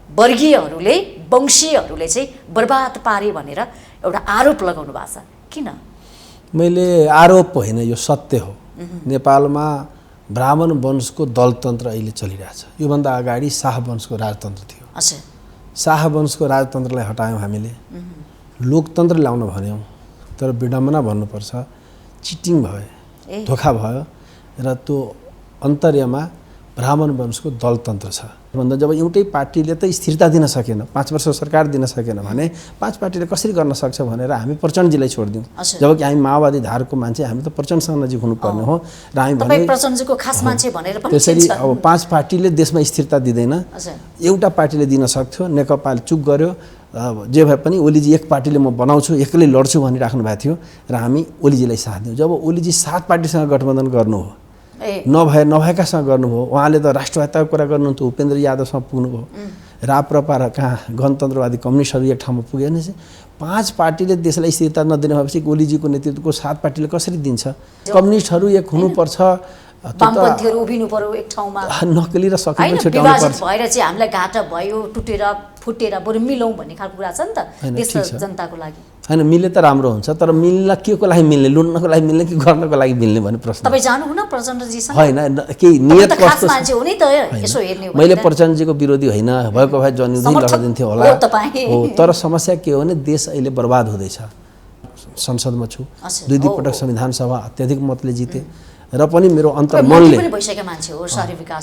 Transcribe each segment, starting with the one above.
वर्गीयहरूले वंशीयहरूले चाहिँ बर्बाद पारे भनेर एउटा आरोप लगाउनु भएको छ, किन? मैले आरोप होइन, यो सत्य हो। नेपालमा ब्राह्मण वंशको दलतन्त्र अहिले चलिरहेछ। योभन्दा अगाडि शाह वंशको राजतन्त्र थियो। शाह वंशको राजतन्त्रलाई हटायौँ हामीले, लोकतन्त्र ल्याउन भन्यौँ, तर विडम्बना भन्नुपर्छ चिटिङ भयो, धोका भयो र त्यो अन्तर्यमा ब्राह्मण वंशको दलतन्त्र छ। भन्दा जब एउटै पार्टीले त स्थिरता दिन सकेन, 5 वर्ष सरकार दिन सकेन भने 5 पार्टीले कसरी गर्न सक्छ भनेर हामी प्रचण्डजीलाई छोडिदियौँ। जबकि हामी माओवादी धारको मान्छे, हामी त प्रचण्डसँग नजिक हुनुपर्ने हो र हामी भने प्रचण्डजीको खास मान्छे भनेर पनि त्यसरी अब 5 पार्टीले देशमा स्थिरता दिँदैन, एउटा पार्टीले दिन सक्थ्यो। नेकपाले चुप गर्यो। जे भए पनि ओलीजी एक पार्टीले म बनाउँछु, एक्लै लड्छु भनिराख्नु भएको थियो र हामी ओलीजीलाई साथ दियौँ। जब ओलीजी 7 पार्टीसँग गठबन्धन गर्नु हो, नभएकासँग गर्नुभयो, उहाँले त राष्ट्रवादको कुरा गर्नुहुन्थ्यो, उपेन्द्र यादवसँग पुग्नुभयो, राप्रपा र कहाँ गणतन्त्रवादी कम्युनिस्टहरू एक ठाउँमा पुगे भने 5 पार्टीले देशलाई स्थिरता नदिने भएपछि ओलीजीको नेतृत्वको 7 पार्टीले कसरी दिन्छ? कम्युनिस्टहरू एक हुनुपर्छ, वामपन्थीहरू उभिनु पर्यो एक ठाउँमा, नक्कली र सकिलो छुट्याउनु पर्छ। भएर चाहिँ हामीलाई घाटा भयो, टुटेर फुटेर बरु मिलौँ भन्ने खालको कुरा छ नि त देश जनताको लागि। हैन, मिले त राम्रो हुन्छ, तर मिल्न के को लागि मिल्ने? लुन्नको लागि मिल्ने कि गर्नको लागि मिल्ने भन्ने प्रश्न। तपाईँ जानुहुन्न प्रचण्डजीसँग? होइन, केही नियत कस्तो मान्छे हो नि त, यसो हेर्ने हो। मैले प्रचण्डजीको विरोधी होइन, भएको भए जन्युदै लगाइदिन्थ्यो होला हो, तर समस्या के हो भने देश अहिले बर्बाद हुँदैछ। संसदमा छु, 2 पटक संविधान सभा अत्याधिक मतले जिते र पनि मेरो अन्तर्मनले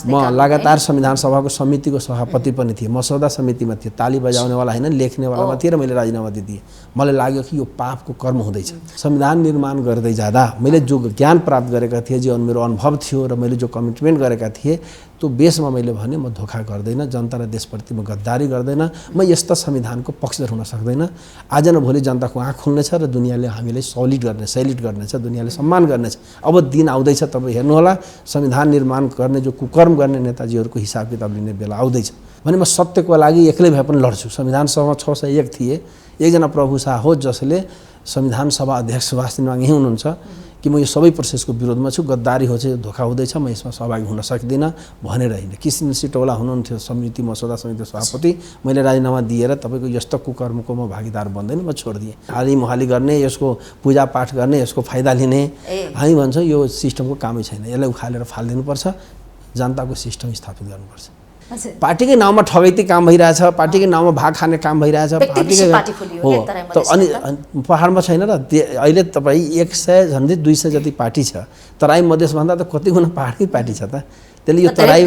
म लगातार संविधान सभाको समितिको सभापति पनि थिएँ, मसौदा समितिमा थिएँ, ताली बजाउनेवाला होइन लेख्नेवालामा थिएँ र मैले राजीनामा दिएँ। मलाई लाग्यो कि यो पापको कर्म हुँदैछ। संविधान निर्माण गर्दै जाँदा मैले जो ज्ञान प्राप्त गरेका थिएँ, जो मेरो अनुभव थियो र मैले जो कमिटमेन्ट गरेका थिएँ, त्यो बेसमा मैले भने म धोका गर्दैन, जनता र देशप्रति म गद्दारी गर्दैन, म यस्ता संविधानको पक्षधर हुन सक्दैन। आज न भोलि जनताको आँख खुल्नेछ र दुनियाँले हामीलाई सैल्युट गर्नेछ, दुनियाँले सम्मान गर्नेछ। अब दिन आउँदैछ, तपाईँ हेर्नुहोला, संविधान निर्माण गर्ने जो कुकर्म गर्ने नेताजीहरूको हिसाब किताब लिने बेला आउँदैछ भने म सत्यको लागि एक्लै भए पनि लड्छु। संविधान सभामा 601 थिए, एकजना प्रभु शाह हो जसले संविधान सभा अध्यक्ष सुभाष माङ यही हुनुहुन्छ कि म यो सबै प्रोसेसको विरोधमा छु, गद्दारी हो चाहिँ धोका हुँदैछ, म यसमा सहभागी हुन सक्दिनँ भनेर होइन। किसिम सिटौला हुनुहुन्थ्यो समिति, मसौदा समिति सभापति, मैले राजीनामा दिएर तपाईँको यस्तो कुकर्मको म भागीदार बन्दैन, म छोडिदिएँ। हाली मुहाली गर्ने, यसको पूजापाठ गर्ने, यसको फाइदा लिने, हामी भन्छौँ यो सिस्टमको कामै छैन, यसलाई उखालेर फालिदिनुपर्छ, जनताको सिस्टम स्थापित गर्नुपर्छ। पार्टीकै नाउँमा ठगैती काम भइरहेछ, पार्टीकै नाउँमा भाग खाने काम भइरहेछ, पार्टीकै हो। त अनि पहाडमा छैन र अहिले तपाईँ 100 झन्डै 200 जति पार्टी छ। तराई मधेसभन्दा त कति गुणा पहाडकै पार्टी छ त। त्यसले यो तराई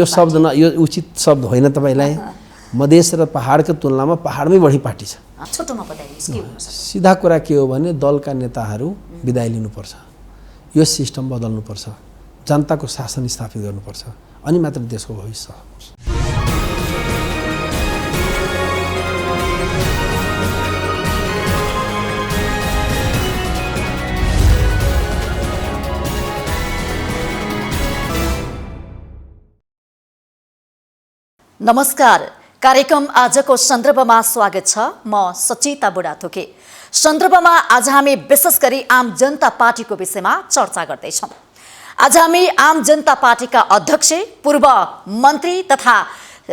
यो शब्द यो उचित शब्द होइन तपाईँलाई। मधेस र पहाडको तुलनामा पहाडमै बढी पार्टी छ। सिधा कुरा के हो भने दलका नेताहरू बिदाय लिनुपर्छ, यो सिस्टम बदल्नुपर्छ, जनताको शासन स्थापित गर्नुपर्छ, अनि मात्र देशको भविष्य हुन्छ। नमस्कार, कार्यक्रम आजको सन्दर्भमा स्वागत छ। म सचिता बुढाथोके। सन्दर्भमा आज हामी विशेष गरी आम जनता पार्टीको विषयमा चर्चा गर्दैछौँ। आज हामी आम जनता पार्टीका अध्यक्ष, पूर्व मन्त्री तथा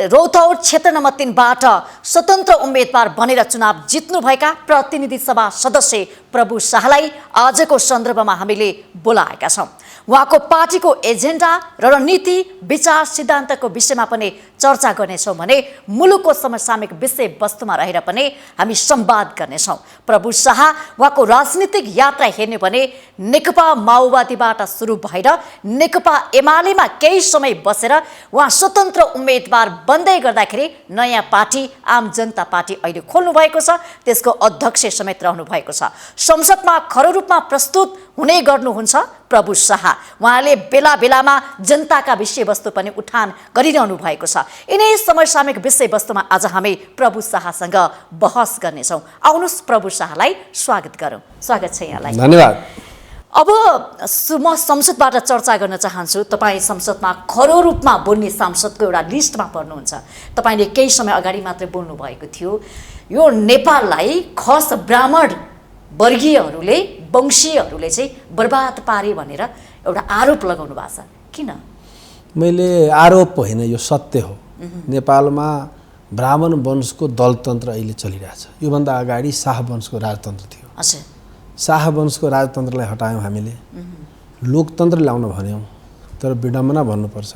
रौतहट क्षेत्र नम्बर 3 बाट स्वतन्त्र उम्मेदवार बनेर चुनाव जित्नुभएका प्रतिनिधि सभा सदस्य प्रभु शाहलाई आजको सन्दर्भमा हामीले बोलाएका छौँ। उहाँको पार्टीको एजेन्डा, रणनीति, विचार, सिद्धान्तको विषयमा पनि चर्चा गर्नेछौँ भने मुलुकको समसामयिक विषय वस्तुमा रहेर पनि हामी संवाद गर्नेछौँ। प्रभु शाह उहाँको राजनीतिक यात्रा हेर्ने भने नेकपा माओवादीबाट सुरु भएर नेकपा एमालेमा केही समय बसेर उहाँ स्वतन्त्र उम्मेदवार बन्दै गर्दाखेरि नयाँ पार्टी आम जनता पार्टी अहिले खोल्नु भएको छ, त्यसको अध्यक्ष समेत रहनु भएको छ। संसदमा खरो रूपमा प्रस्तुत हुने गर्नुहुन्छ प्रभु शाह। उहाँले बेला बेलामा जनताका विषयवस्तु पनि उठान गरिरहनु भएको छ। यिनै समसामयिक विषयवस्तुमा आज हामी प्रभु शाहसँग बहस गर्नेछौँ। आउनुहोस् प्रभु शाहलाई स्वागत गरौँ। स्वागत छ यहाँलाई। धन्यवाद। अब म संसदबाट चर्चा गर्न चाहन्छु। तपाईँ संसदमा खरो रूपमा बोल्ने सांसदको एउटा लिस्टमा पर्नुहुन्छ। तपाईँले केही समय अगाडि मात्रै बोल्नु भएको थियो, यो नेपाललाई खस ब्राह्मण वर्गीयहरूले वंशीयहरूले चाहिँ बर्बाद पारे भनेर एउटा आरोप लगाउनु भएको छ, किन? मैले आरोप होइन, यो सत्य हो। नेपालमा ब्राह्मण वंशको दलतन्त्र अहिले चलिरहेछ। योभन्दा अगाडि शाह वंशको राजतन्त्र थियो। शाह वंशको राजतन्त्रलाई हटायौँ हामीले, लोकतन्त्र ल्याउन भन्यौँ, तर विडम्बना भन्नुपर्छ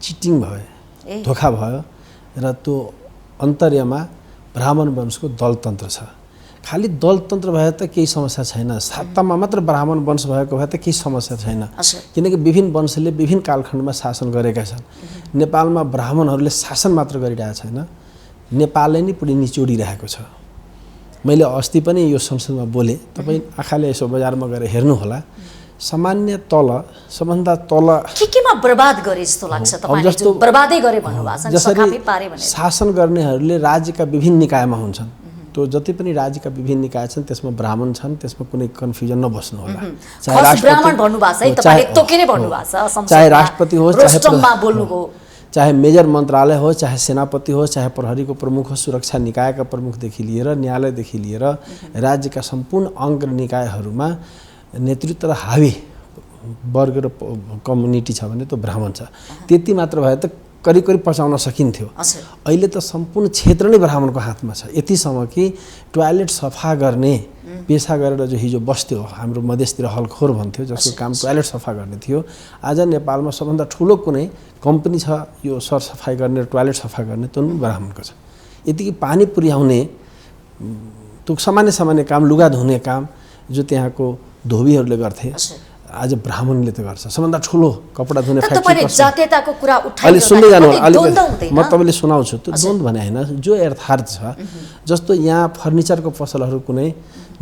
चिटिङ भयो, धोका भयो र त्यो अन्तर्यमा ब्राह्मण वंशको दलतन्त्र छ। खालि दलतन्त्र भए त केही समस्या छैन, सत्तामा मात्र ब्राह्मण वंश भएको भए त केही समस्या छैन, किनकि विभिन्न वंशले विभिन्न कालखण्डमा शासन गरेका छन्। नेपालमा ब्राह्मणहरूले शासन मात्र गरिरहेको छैन, नेपालले नै पुरै निचोडिरहेको छ। मैले अस्ति पनि यो संसदमा बोलेँ, तपाईँ आँखाले यसो बजारमा गएर हेर्नुहोला, सामान्य तल सबभन्दा तल केमा बर्बाद गरे जस्तो लाग्छ तपाईलाई? जो बर्बादै गरे भन्नुभएको छ, सकाफी पारे भने शासन गर्नेहरूले राज्यका विभिन्न निकायमा हुन्छन्। त्यो जति पनि राज्यका विभिन्न निकाय छन् त्यसमा ब्राह्मण छन्, त्यसमा कुनै कन्फ्युजन नबस्नु होला। चाहे राष्ट्रपति होस्, चाहे मेजर मन्त्रालय हो, चाहे सेनापति हो, चाहे प्रहरीको प्रमुख हो, सुरक्षा निकायका प्रमुखदेखि लिएर न्यायालयदेखि लिएर राज्यका सम्पूर्ण अङ्ग निकायहरूमा नेतृत्व र हावी वर्ग र कम्युनिटी छ भने त्यो ब्राह्मण छ। त्यति मात्र भए त करिब करिब पचाउन सकिन्थ्यो। अहिले त सम्पूर्ण क्षेत्र नै ब्राह्मणको हातमा छ, यतिसम्म कि टोयलेट सफा गर्ने पेसा गरेर जो हिजो बस्थ्यो, हाम्रो मधेसतिर हलखोर भन्थ्यो, जसको काम टोयलेट सफा गर्ने थियो, आज नेपालमा सबभन्दा ठुलो कुनै कम्पनी छ यो सरसफाइ गर्ने र टोयलेट सफा गर्ने, त्यो पनि ब्राह्मणको छ। यतिकै पानी पुर्याउने त्यो सामान्य काम, लुगा धुने काम जो त्यहाँको धोबीहरूले गर्थे, आज ब्राह्मणले त गर्छ। सबभन्दा ठुलो कपडा धुने फ्याक्ट्री जातीयताको कुरा अहिले सुन्दै जानु, म तपाईँले सुनाउँछु। त्यो द्वन्द्व भने होइन, जो यथार्थ छ। जस्तो यहाँ फर्निचरको पसलहरू कुनै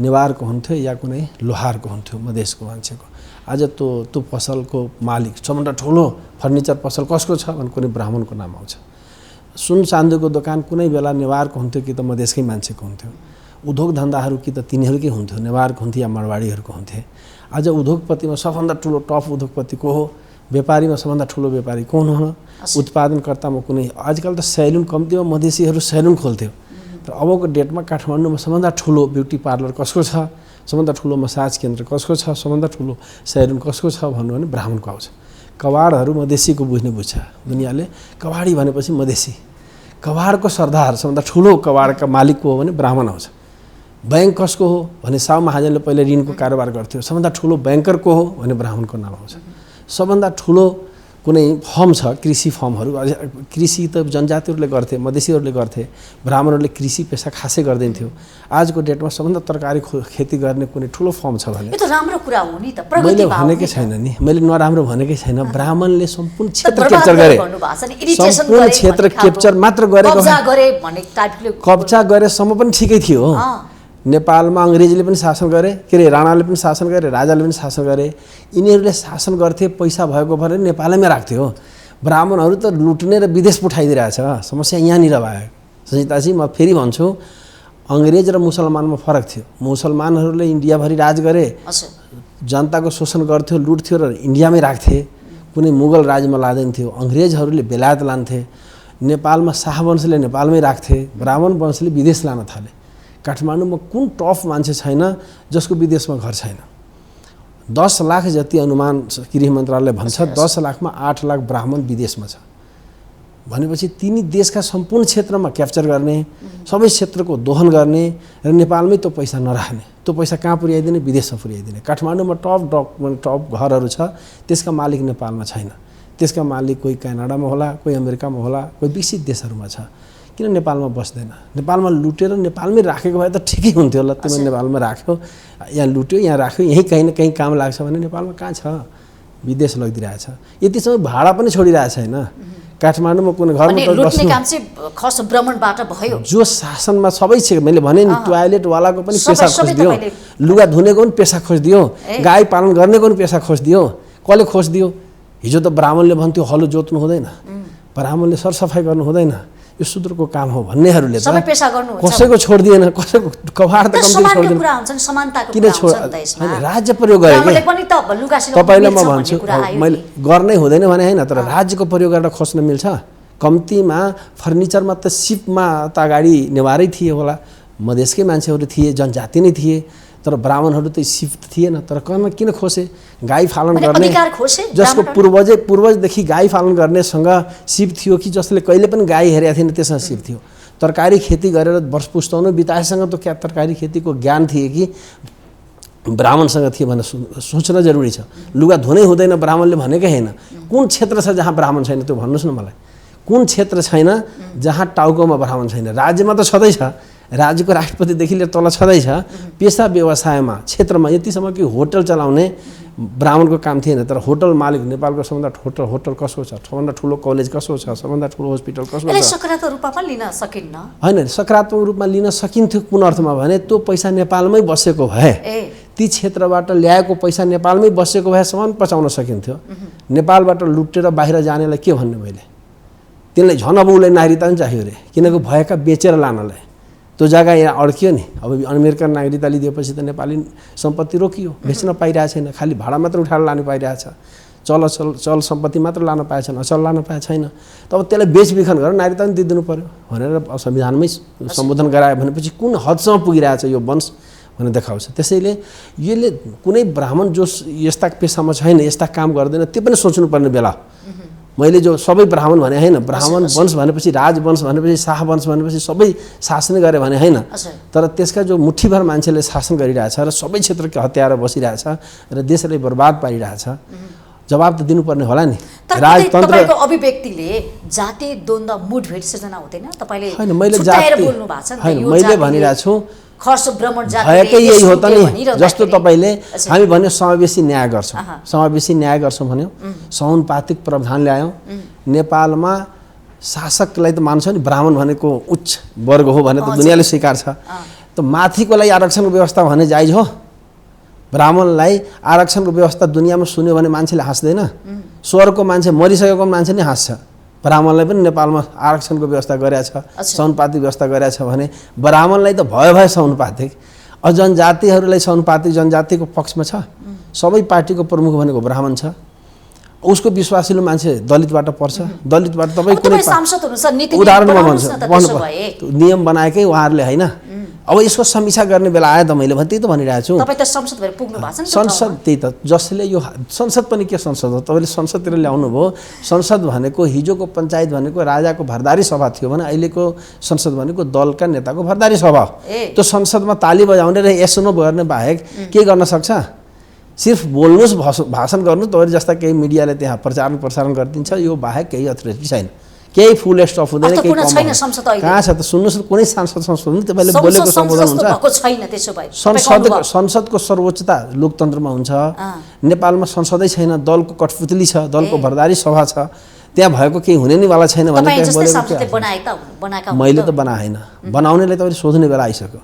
नेवारको हुन्थ्यो या कुनै लोहारको हुन्थ्यो मधेसको मान्छेको, आज त्यो पसलको मालिक सबभन्दा ठुलो फर्निचर पसल कसको छ भने कुनै ब्राह्मणको नाम आउँछ। सुन चाँदीको दोकान कुनै बेला नेवारको हुन्थ्यो कि त मधेसकै मान्छेको हुन्थ्यो। उद्योग धन्दाहरू कि त तिनीहरूकै हुन्थ्यो, नेवारको हुन्थ्यो या मारवाडीहरूको हुन्थे। आज उद्योगपतिमा सबभन्दा ठुलो टप उद्योगपति को हो, व्यापारीमा सबभन्दा ठुलो व्यापारी कौन हो, उत्पादनकर्तामा कुनै आजकल त सैलुन कम्तीमा मधेसीहरू सैलुन खोल्थ्यो, तर अबको डेटमा काठमाडौँमा सबभन्दा ठुलो ब्युटी पार्लर कसको छ, सबभन्दा ठुलो मसाज केन्द्र कसको छ, सबभन्दा ठुलो सैलुन कसको छ भन्नु भने ब्राह्मणको आउँछ। कवाडहरू मधेसीको बुझ्छ दुनियाँले, कवाडी भनेपछि मधेसी, कवाडको सरदार सबभन्दा ठुलो कवाडका मालिक को हो भने ब्राह्मण आउँछ। बैंक कसको हो भने साउ महाजनले पहिले ऋणको कारोबार गर्थ्यो, सबभन्दा ठुलो ब्याङ्कर को हो भने ब्राह्मणको नाम आउँछ। सबभन्दा ठुलो कुनै फर्म छ, कृषि फर्महरू, कृषि त जनजातिहरूले गर्थे, मधेसीहरूले गर्थे, ब्राह्मणहरूले कृषि पेसा खासै गर्दैनथ्यो। आजको डेटमा सबभन्दा तरकारी खेती गर्ने कुनै ठुलो फर्म छ भने यो त राम्रो कुरा हो नि त, मैले भनेकै छैन नि, मैले नराम्रो भनेकै छैन। ब्राह्मणले सम्पूर्ण क्षेत्र क्याप्चर गरे, सम्पूर्ण क्षेत्र क्याप्चर मात्र गरेको, कब्जा गरेसम्म पनि ठिकै थियो। नेपालमा अङ्ग्रेजले पनि शासन गरे, के अरे राणाले पनि शासन गरे, राजाले पनि शासन गरे। यिनीहरूले शासन गर्थे, पैसा भएको भएर नेपालैमा राख्थ्यो। ब्राह्मणहरू त लुट्ने र विदेश पठाइदिरहेछ। समस्या यहाँनिर भयो सजिताजी। म फेरि भन्छु, अङ्ग्रेज र मुसलमानमा फरक थियो। मुसलमानहरूले इन्डियाभरि राज गरे, जनताको शोषण गर्थ्यो, लुट्थ्यो र इन्डियामै राख्थे, कुनै मुगल राजमा लाँदैन थियो। अङ्ग्रेजहरूले बेलायत लान्थे, नेपालमा शाह वंशले नेपालमै राख्थे, ब्राह्मण वंशले विदेश लान थाले। काठमाडौँमा कुन टफ मान्छे छैन जसको विदेशमा घर छैन? 10 लाख जति अनुमान गृह मन्त्रालयले भन्छ, 10 लाखमा 8 लाख ब्राह्मण विदेशमा छ भनेपछि तिनी देशका सम्पूर्ण क्षेत्रमा क्याप्चर गर्ने, सबै क्षेत्रको दोहन गर्ने र नेपालमै त्यो पैसा नराख्ने। त्यो पैसा कहाँ पुर्याइदिने? विदेशमा पुर्याइदिने। काठमाडौँमा टप घरहरू छ, त्यसका मालिक नेपालमा छैन। त्यसका मालिक कोही क्यानाडामा होला, कोही अमेरिकामा होला, कोही विकसित देशहरूमा छ। किन नेपालमा बस्दैन? नेपालमा लुटेर नेपालमै राखेको भए त ठिकै हुन्थ्यो होला। तिमीले नेपालमा राख्यो, यहाँ लुट्यो, यहाँ राख्यो, यहीँ कहीँ न कहीँ काम लाग्छ भने नेपालमा कहाँ छ? विदेश लगिदिरहेछ। यतिसम्म भाडा पनि छोडिरहेछ हैन। काठमाडौँमा कुनै घरमा त लुट्ने काम चाहिँ खस भ्रमणबाट भयो। जो शासनमा सबै छ, मैले भने नि टोयलेट वालाको पनि पेसा खोजिदियो, लुगा धुनेको पनि पेसा खोजिदियो, गाई पालन गर्नेको पनि पेसा खोजिदियो। कसले खोजिदियो? हिजो त ब्राह्मणले भन्थ्यो हलो जोत्नु हुँदैन, ब्राह्मणले सरसफाइ गर्नु हुँदैन, यो शूद्रको काम हो भन्नेहरूले सबै पेसा गर्नुहुन्छ। कसैको छोड्दिएन, कसैको कभार त कम्ती छोड्दिएन। कुरा हुन्छ नि, समानताको कुरा हुन्छ यसमा। राज्य प्रयोग गरे के तपाईलाई म भन्छु, मैले गर्नै हुँदैन भने हैन, तर राज्यको प्रयोग गरेर खोज्न मिल्छ। कम्तीमा फर्निचरमा त सिपमा त अगाडि नेवारै थिए होला, मधेसकै मान्छेहरू थिए, जनजाति नै थिए, तर ब्राह्मणहरू त सिफ्ट थिएन, तर किन खोसे? गाई पालन भने गर्ने अधिकार खोसे जसको पूर्वजदेखि गाई पालन गर्नेसँग सिप थियो कि जसले कहिले पनि गाई हेरेका थिएन त्यससँग सिप थियो। तरकारी खेती गरेर वर्ष पुस्ताउनु बिताएसँग त क्या तरकारी खेतीको ज्ञान थिए कि ब्राह्मणसँग थियो भनेर सोच्न जरुरी छ। लुगा धुनै हुँदैन ब्राह्मणले भनेकै हैन। कुन क्षेत्र छ जहाँ ब्राह्मण छैन त्यो भन्नुस् न मलाई। कुन क्षेत्र छैन जहाँ टाउकोमा ब्राह्मण छैन? राज्यमा त छँदै छ, राज्यको राष्ट्रपतिदेखि लिएर तल छँदै छ। पेसा व्यवसायमा क्षेत्रमा यतिसम्म कि होटल चलाउने ब्राह्मणको काम थिएन, तर होटल मालिक नेपालको सबभन्दा होटल कसो छ, सबभन्दा ठुलो कलेज कसो छ, सबभन्दा ठुलो हस्पिटल कसो छ? सकारात्मक रूपमा पनि लिन सकिन्न हैन। सकारात्मक रूपमा लिन सकिन्थ्यो कुन अर्थमा भने त्यो पैसा नेपालमै बसेको भए, ती क्षेत्रबाट ल्याएको पैसा नेपालमै बसेको भए सम्म पचाउन सकिन्थ्यो। नेपालबाट लुटेर बाहिर जानेलाई के भन्ने मैले? त्यसलाई झन् अब उसलाई नागरिकता पनि चाहियो रे, किनकि भएका बेचेर लानलाई। त्यो जग्गा यहाँ अड्कियो नि। अब अमेरिकन नागरिकता लिदिएपछि त नेपाली सम्पत्ति रोकियो, बेच्न पाइरहेको छैन, खालि भाडा मात्र उठाएर लानु पाइरहेछ। चल सम्पत्ति मात्र लान पाएको छैन, अचल लान पाएको छैन। तब त्यसलाई बेचबिखन गरेर नागरिकता पनि दिइदिनु पर्यो भनेर संविधानमै सम्बोधन गरायो भनेपछि कुन हदसम्म पुगिरहेछ यो वंश भनेर देखाउँछ। त्यसैले यसले कुनै ब्राह्मण जो यस्ता पेसामा छैन, यस्ता काम गर्दैन, त्यो पनि सोच्नुपर्ने बेला। मैले जो सबै ब्राह्मण भने हैन, ब्राह्मण वंश भनेपछि राजवंश भनेपछि शाह वंश भनेपछि सबै शासन गरे भने हैन, तर त्यसका जो मुठीभर मान्छेले शासन गरिरहेछ र सबै क्षेत्रको हत्याएर बसिरहेछ र देशलाई बर्बाद पारिरहेछ, जवाब त दिनुपर्ने होला नि। राजतन्त्रको अभिव्यक्तिले जाति द्वन्द्व मुठभेड सिर्जना हुँदैन? तपाईले हैन, मैले छुट्याएर बोल्नु भएको छ नि त। हैन, मैले भनिरहेको छु खर्स ब्राह्मण जाति भएकै यही हो त नि। जस्तो तपाईले हामी भन्यो समावेशी न्याय गर्छौँ, समावेशी न्याय गर्छौँ भन्यो, समानुपातिक प्रावधान ल्यायौँ। नेपालमा शासकलाई त मान्छ नि ब्राह्मण भनेको उच्च वर्ग हो भने त दुनियाँले स्वीकार छ। त माथिको लागि आरक्षणको व्यवस्था भने जायज हो? ब्राह्मणलाई आरक्षणको व्यवस्था दुनियाँमा सुन्यो भने मान्छेले हाँस्दैन? स्वर्गको मान्छे मरिसकेको मान्छे नि हाँस्छ। ब्राह्मणलाई पनि नेपालमा आरक्षणको व्यवस्था गरेको छ, समानुपातिक व्यवस्था गरेको छ भने ब्राह्मणलाई त भयो समानुपातिक। जनजातिहरूलाई समानुपातिक जनजातिको पक्षमा छ। सबै पार्टीको प्रमुख भनेको ब्राह्मण छ। उसको विश्वासिलो मान्छे दलितबाट पर्छ। दलितबाट तपाईँ कुनै उदाहरणमा भन्छु, नियम बनाएकै उहाँहरूले हैन। अब यसको समीक्षा गर्ने बेला आयो त मैले त्यही त भनिरहेको छु। तपाईँ त संसद भएर पुग्नु भएको छ नि। संसद त्यही त, जसले यो संसद पनि के संसद हो? तपाईँले संसदतिर ल्याउनु भयो। संसद भनेको हिजोको पञ्चायत भनेको राजाको भरदारी सभा थियो भने अहिलेको संसद भनेको दलका नेताको भरदारी सभा हो। त्यो संसदमा ताली बजाउने र यसो गर्ने बाहेक के गर्न सक्छ? सिर्फ बोल्नुस्, भाषण गर्नु, तपाईँ जस्ता केही मिडियाले त्यहाँ प्रसारण गरिदिन्छ, यो बाहेक केही अथोरिटी छैन। केही फुल स्टफ हुँदैन, केही कहाँ छ त? सुन्नुहोस्, कुनै सांसद संसद तपाईँले बोलेको सम्बोधन हुन्छ? संसदको सर्वोच्चता लोकतन्त्रमा हुन्छ। नेपालमा संसदै छैन, दलको कठपुतली छ, दलको भरदारी सभा छ, त्यहाँ भएको केही हुने नै वाला छैन भने मैले त बनाएन। बनाउनेलाई तपाईँले सोध्ने बेला आइसक्यो।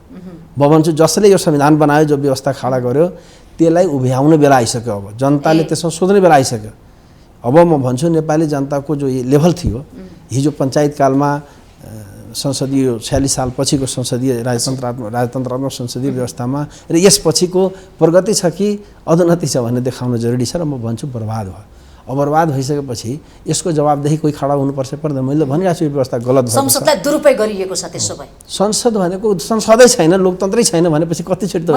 म भन्छु जसले यो संविधान बनायो, जो व्यवस्था खडा गर्यो, त्यसलाई उभ्याउने बेला आइसक्यो। अब जनताले त्यसमा सोध्ने बेला आइसक्यो। अब म भन्छु नेपाली जनताको जो लेभल थियो हिजो पञ्चायतकालमा संसदीय 46 साल पछिको संसदीय राजतन्त्रात्मक संसदीय व्यवस्थामा र यसपछिको प्रगति छ कि अधोन्नति छ भन्ने देखाउन जरुरी छ। र म भन्छु बर्बाद भयो। अब बर्बाद भइसकेपछि यसको जवाबदेही कोही खडा हुनुपर्छ पर्दैन? मैले भनिरहेको छु यो व्यवस्था गलत भयो। संसदलाई दुरुपयोग गरिएको छ। त्यसो भए संसद भनेको संसदै छैन, लोकतन्त्रै छैन भनेपछि कति छिटो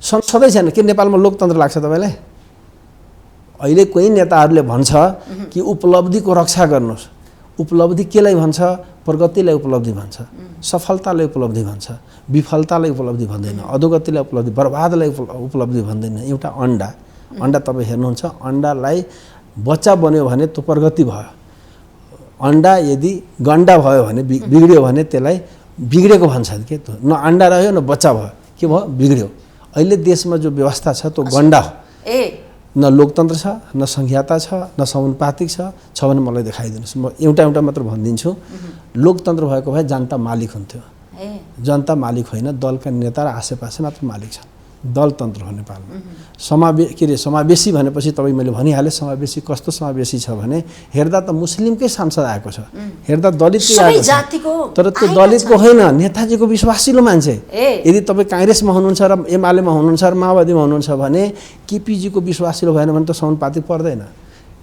संसदै छैन? के नेपालमा लोकतन्त्र लाग्छ तपाईँलाई? अहिले कोही नेताहरूले भन्छ कि उपलब्धिको रक्षा गर्नुहोस्। उपलब्धि केलाई भन्छ? प्रगतिलाई उपलब्धि भन्छ, सफलतालाई उपलब्धि भन्छ, विफलतालाई उपलब्धि भन्दैन, अधोगतिलाई उपलब्धि, बर्बादलाई उपलब्धि भन्दैन। एउटा अन्डा तपाईँ हेर्नुहुन्छ, अन्डालाई बच्चा बन्यो भने त्यो प्रगति भयो। अन्डा यदि गन्डा भयो भने बिग्रियो भने त्यसलाई बिग्रेको भन्छ के? न अन्डा रह्यो न बच्चा भयो, के भयो? बिग्रियो। अहिले देशमा जो व्यवस्था छ त्यो गन्डा हो। न लोकतन्त्र छ, न संघीयता छ, न समानुपातिक छ भने मलाई देखाइदिनुहोस्। म एउटा मात्र भनिदिन्छु। लोकतन्त्र भएको भए जनता मालिक हुन्थ्यो। जनता मालिक होइन, दलका नेता र आसेपासे मात्र मालिक छन्। दलतन्त्र हो नेपालमा। समावेशी भनेपछि तपाईँ मैले भनिहालेँ। समावेशी कस्तो समावेशी छ भने हेर्दा त मुस्लिमकै सांसद आएको छ, हेर्दा दलितकै आएको छ, तर त्यो दलितको होइन, नेताजीको विश्वासिलो मान्छे। यदि तपाईँ काङ्ग्रेसमा हुनुहुन्छ र एमालेमा हुनुहुन्छ र माओवादीमा हुनुहुन्छ भने केपीजीको विश्वासिलो भएन भने त समानुपातिक पर्दैन।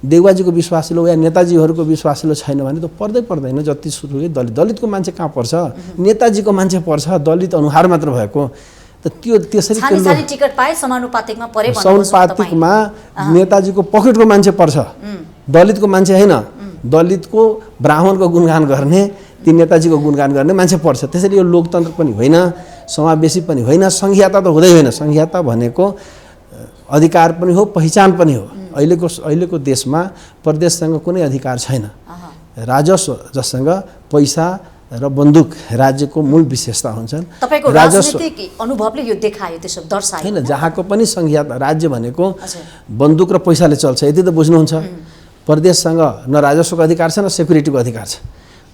देउवाजीको विश्वासिलो या नेताजीहरूको विश्वासिलो छैन भने त पर्दैन। जति सुरु दलितको मान्छे कहाँ पर्छ? नेताजीको मान्छे पर्छ, दलित अनुहार मात्र भएको। त त्यो त्यसरी छानी टिकट पाए समानुपातिकमा परे समानुपातिकमा नेताजीको पकेटको मान्छे पर्छ, दलितको मान्छे होइन। दलितको ब्राह्मणको गुणगान गर्ने, ती नेताजीको गुणगान गर्ने मान्छे पर्छ। त्यसैले यो लोकतन्त्र पनि होइन, समावेशी पनि होइन, संघीयता त हुँदै होइन। संघीयता भनेको अधिकार पनि हो, पहिचान पनि हो। अहिलेको देशमा प्रदेशसँग कुनै अधिकार छैन। राजस्व जसँग पैसा र बन्दुक राज्यको मूल विशेषता हुन्छन्। तपाईको राजनीतिक अनुभवले यो देखायो, त्यसो दर्शायो हैन। जहाँको पनि संघीयता राज्य भनेको बन्दुक र पैसाले चल्छ, यति त बुझ्नुहुन्छ। प्रदेशसँग न राजस्वको अधिकार छ न सेक्युरिटीको अधिकार छ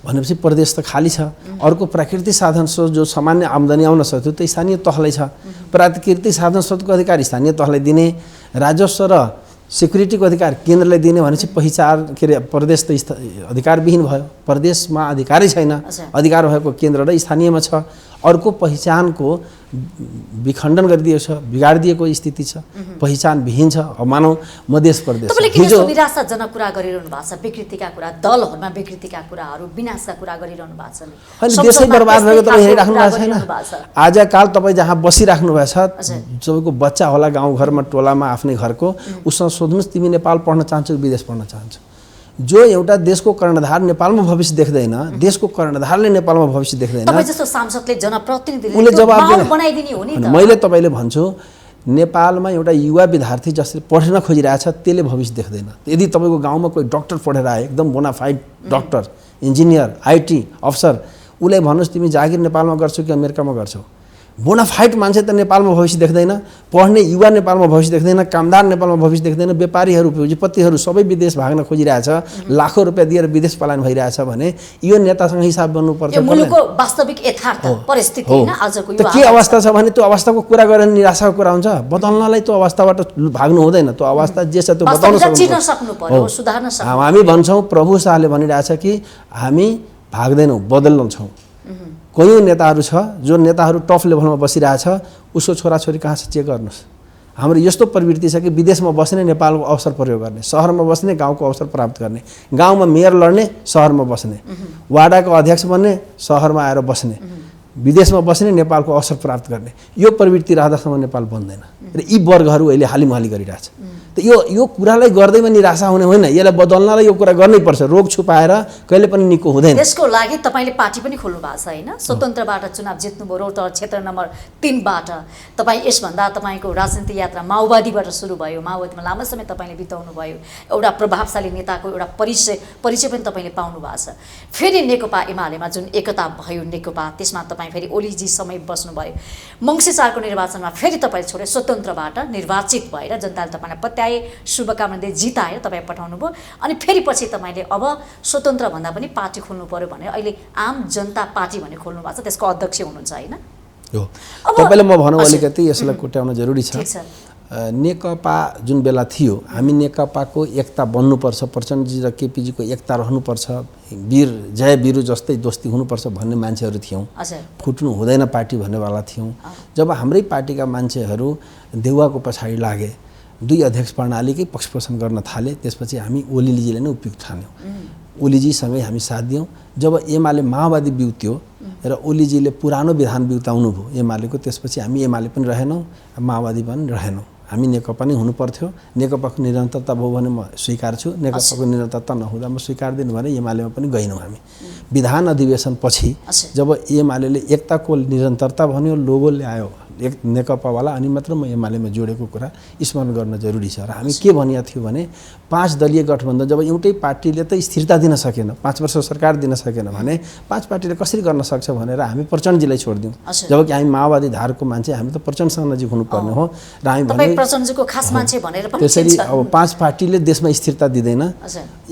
भनेपछि प्रदेश त खाली छ। अर्को प्राकृतिक साधन स्रोत जो सामान्य आम्दानी आउन सक्थ्यो त्यो स्थानीय तहलाई छ। प्राकृतिक साधन स्रोतको अधिकार स्थानीय तहलाई दिने, राजस्व र सेक्युरिटीको अधिकार केन्द्रलाई दिने भनेपछि पहिचान के अरे प्रदेश त अधिकारविहीन भयो। प्रदेशमा अधिकारै छैन, अधिकार भएको केन्द्र र स्थानीयमा छ। अर्को पहिचानको विखण्डन गरिदिएको छ, बिगाडिदिएको स्थिति छ, पहिचानविहीन छ। अब मानौ मधेस प्रदेश हिजो निराशाजनक कुरा गरिरहनु भएको छ, विकृतिका कुरा, दलहरूमा विकृतिका कुराहरू, विनाशका कुरा गरिरहनु भएको छ। अनि देशै बर्बाद भएको तपाईँ हेरिराख्नु भएको छैन। आजकाल तपाईँ जहाँ बसिराख्नु भएको छ, सबैको बच्चा होला गाउँघरमा, टोलामा, आफ्नै घरको, उसँग सोध्नुहोस् तिमी नेपाल पढ्न चाहन्छौ, विदेश पढ्न चाहन्छौ? जो एउटा देशको कर्णधार नेपालमा भविष्य देख्दैन, देशको कर्णधारले नेपालमा भविष्य देख्दैन, तपाईँ जस्तो सांसदले जनप्रतिनिधिले जवाब बनाइदिने हो नि त। मैले तपाईले भन्छु नेपालमा एउटा युवा विद्यार्थी जसले पढ्न खोजिरहेछ त्यसले भविष्य देख्दैन। यदि तपाईको गाउँमा कोही डाक्टर पढेर आए, एकदम बोनाफाइड डाक्टर, इन्जिनियर, आइटी अफसर, उसलाई भन्नुहोस् तिमी जागिर नेपालमा गर्छौ कि अमेरिकामा गर्छौ, बोनाफाइड मान्छे त नेपालमा भविष्य देख्दैन। पढ्ने युवा नेपालमा भविष्य देख्दैन, कामदार नेपालमा भविष्य देख्दैन। व्यापारीहरू, पुँजीपतिहरू सबै विदेश भाग्न खोजिरहेछ, लाखौँ रुपियाँ दिएर विदेश पलायन भइरहेछ भने यो नेतासँग हिसाब बन्नुपर्छ। मुलुकको वास्तविक यथार्थ परिस्थिति हैन आजको यो के अवस्था छ भने त्यो अवस्थाको कुरा गरेर निराशाको कुरा हुन्छ। बदल्नलाई त्यो अवस्थाबाट भाग्नु हुँदैन। त्यो अवस्था जे छ त्यो बताउन सक्नु पर्यो, सुधार्न सक्नु। हामी भन्छौँ, प्रभु शाहले भनिरहेछ कि हामी भाग्दैनौँ, बदल्छौँ। कोही नेताहरू छ जो नेताहरू टप लेभलमा बसिरहेछ, उसको छोराछोरी कहाँ छ चेक गर्नुहोस्। हाम्रो यस्तो प्रवृत्ति छ कि विदेशमा बस्ने नेपालको अवसर प्रयोग गर्ने, सहरमा बस्ने गाउँको अवसर प्राप्त गर्ने, गाउँमा मेयर लड्ने यरमा बस्ने, वाडाको अध्यक्ष बन्ने सहरमा आएर बस्ने, विदेशमा बस्ने नेपालको अवसर प्राप्त गर्ने। यो प्रवृत्ति राख्दासम्म नेपाल बन्दैन र यी वर्गहरू अहिले हालिमहाली गरिरहेछ। त यो कुरालाई गर्दैमा निराशा हुने होइन, यसलाई बदल्नलाई यो कुरा गर्नै पर्छ। रोग छुपाएर कहिले पनि निको हुँदैन। त्यसको लागि तपाईले पार्टी पनि खोल्नु भएको छ हैन? स्वतन्त्रबाट चुनाव जित्नुभयो, रोहतक क्षेत्र नम्बर 3 बाट। तपाई यसभन्दा तपाईको राजनीतिक यात्रा माओवादीबाट सुरु भयो, माओवादीमा लामो समय तपाईले बिताउनु भयो, एउटा प्रभावशाली नेताको एउटा परिचय पनि तपाईले पाउनु भएको छ। फेरि नेकपा एमालेमा जुन एकता भयो नेकपा, त्यसमा तपाई फेरि ओलीजी समय बस्नुभयो। मङ्सिर 4 को निर्वाचनमा फेरि तपाईले छोडे स्वतन्त्रबाट निर्वाचित भएर जनताले तपाईलाई शुभकामना दिए जिताएर तपाईँ पठाउनु भयो। अनि फेरि पछि तपाईँले अब स्वतन्त्र भन्दा पनि पार्टी खोल्नु पर्यो भनेर अहिले आम जनता पार्टी भन्ने खोल्नु भएको छ, त्यसको अध्यक्ष हुनुहुन्छ होइन? हो। तपाईँले म भनौँ अलिकति यसलाई कोट्याउन जरुरी छ। नेकपा जुन बेला थियो, हामी नेकपाको एकता बन्नुपर्छ, प्रचण्डजी र केपीजीको एकता रहनुपर्छ, वीर जय वीरू जस्तै दोस्ती हुनुपर्छ भन्ने मान्छेहरू थियौँ। फुट्नु हुँदैन पार्टी भन्नेवाला थियौँ। जब हाम्रै पार्टीका मान्छेहरू देउवाको पछाडि लागे, दुई अध्यक्ष प्रणालीकै पक्षपोषण गर्न थाले, त्यसपछि हामी ओलीजीले नै उपयुक्त ठान्यौँ। ओलीजीसँगै हामी साथ दियौँ। जब एमाले माओवादी बिउत्यो र ओलीजीले पुरानो विधान बिउताउनु भयो एमालेको, त्यसपछि हामी एमाले पनि रहेनौँ, माओवादी पनि रहेनौँ। हामी नेकपा नै हुनुपर्थ्यो। नेकपाको निरन्तरता भयो भने म स्वीकार्छु, नेकपाको निरन्तरता नहुँदा म स्वीकार्दिनँ भने एमालेमा पनि गएनौँ हामी। विधान अधिवेशन पछि जब एमाले एकताको निरन्तरता भन्यो, लोगो ल्यायो एक नेकपावाला, अनि मात्र म एमालेमा जोडेको कुरा स्मरण गर्न जरुरी छ। र हामी के भनिया थियो भने 5 दलीय गठबन्धन जब एउटै पार्टीले त स्थिरता दिन सकेन, 5 वर्ष सरकार दिन सकेन भने 5 पार्टीले कसरी गर्न सक्छ भनेर हामी प्रचण्डजीलाई छोडिदियौँ। जबकि हामी माओवादी धारको मान्छे, हामी त प्रचण्डसँग नजिक हुनुपर्ने हो र हामी भने प्रचण्डजीको खास मान्छे भनेर पनि त्यसरी अब 5 पार्टीले देशमा स्थिरता दिँदैन,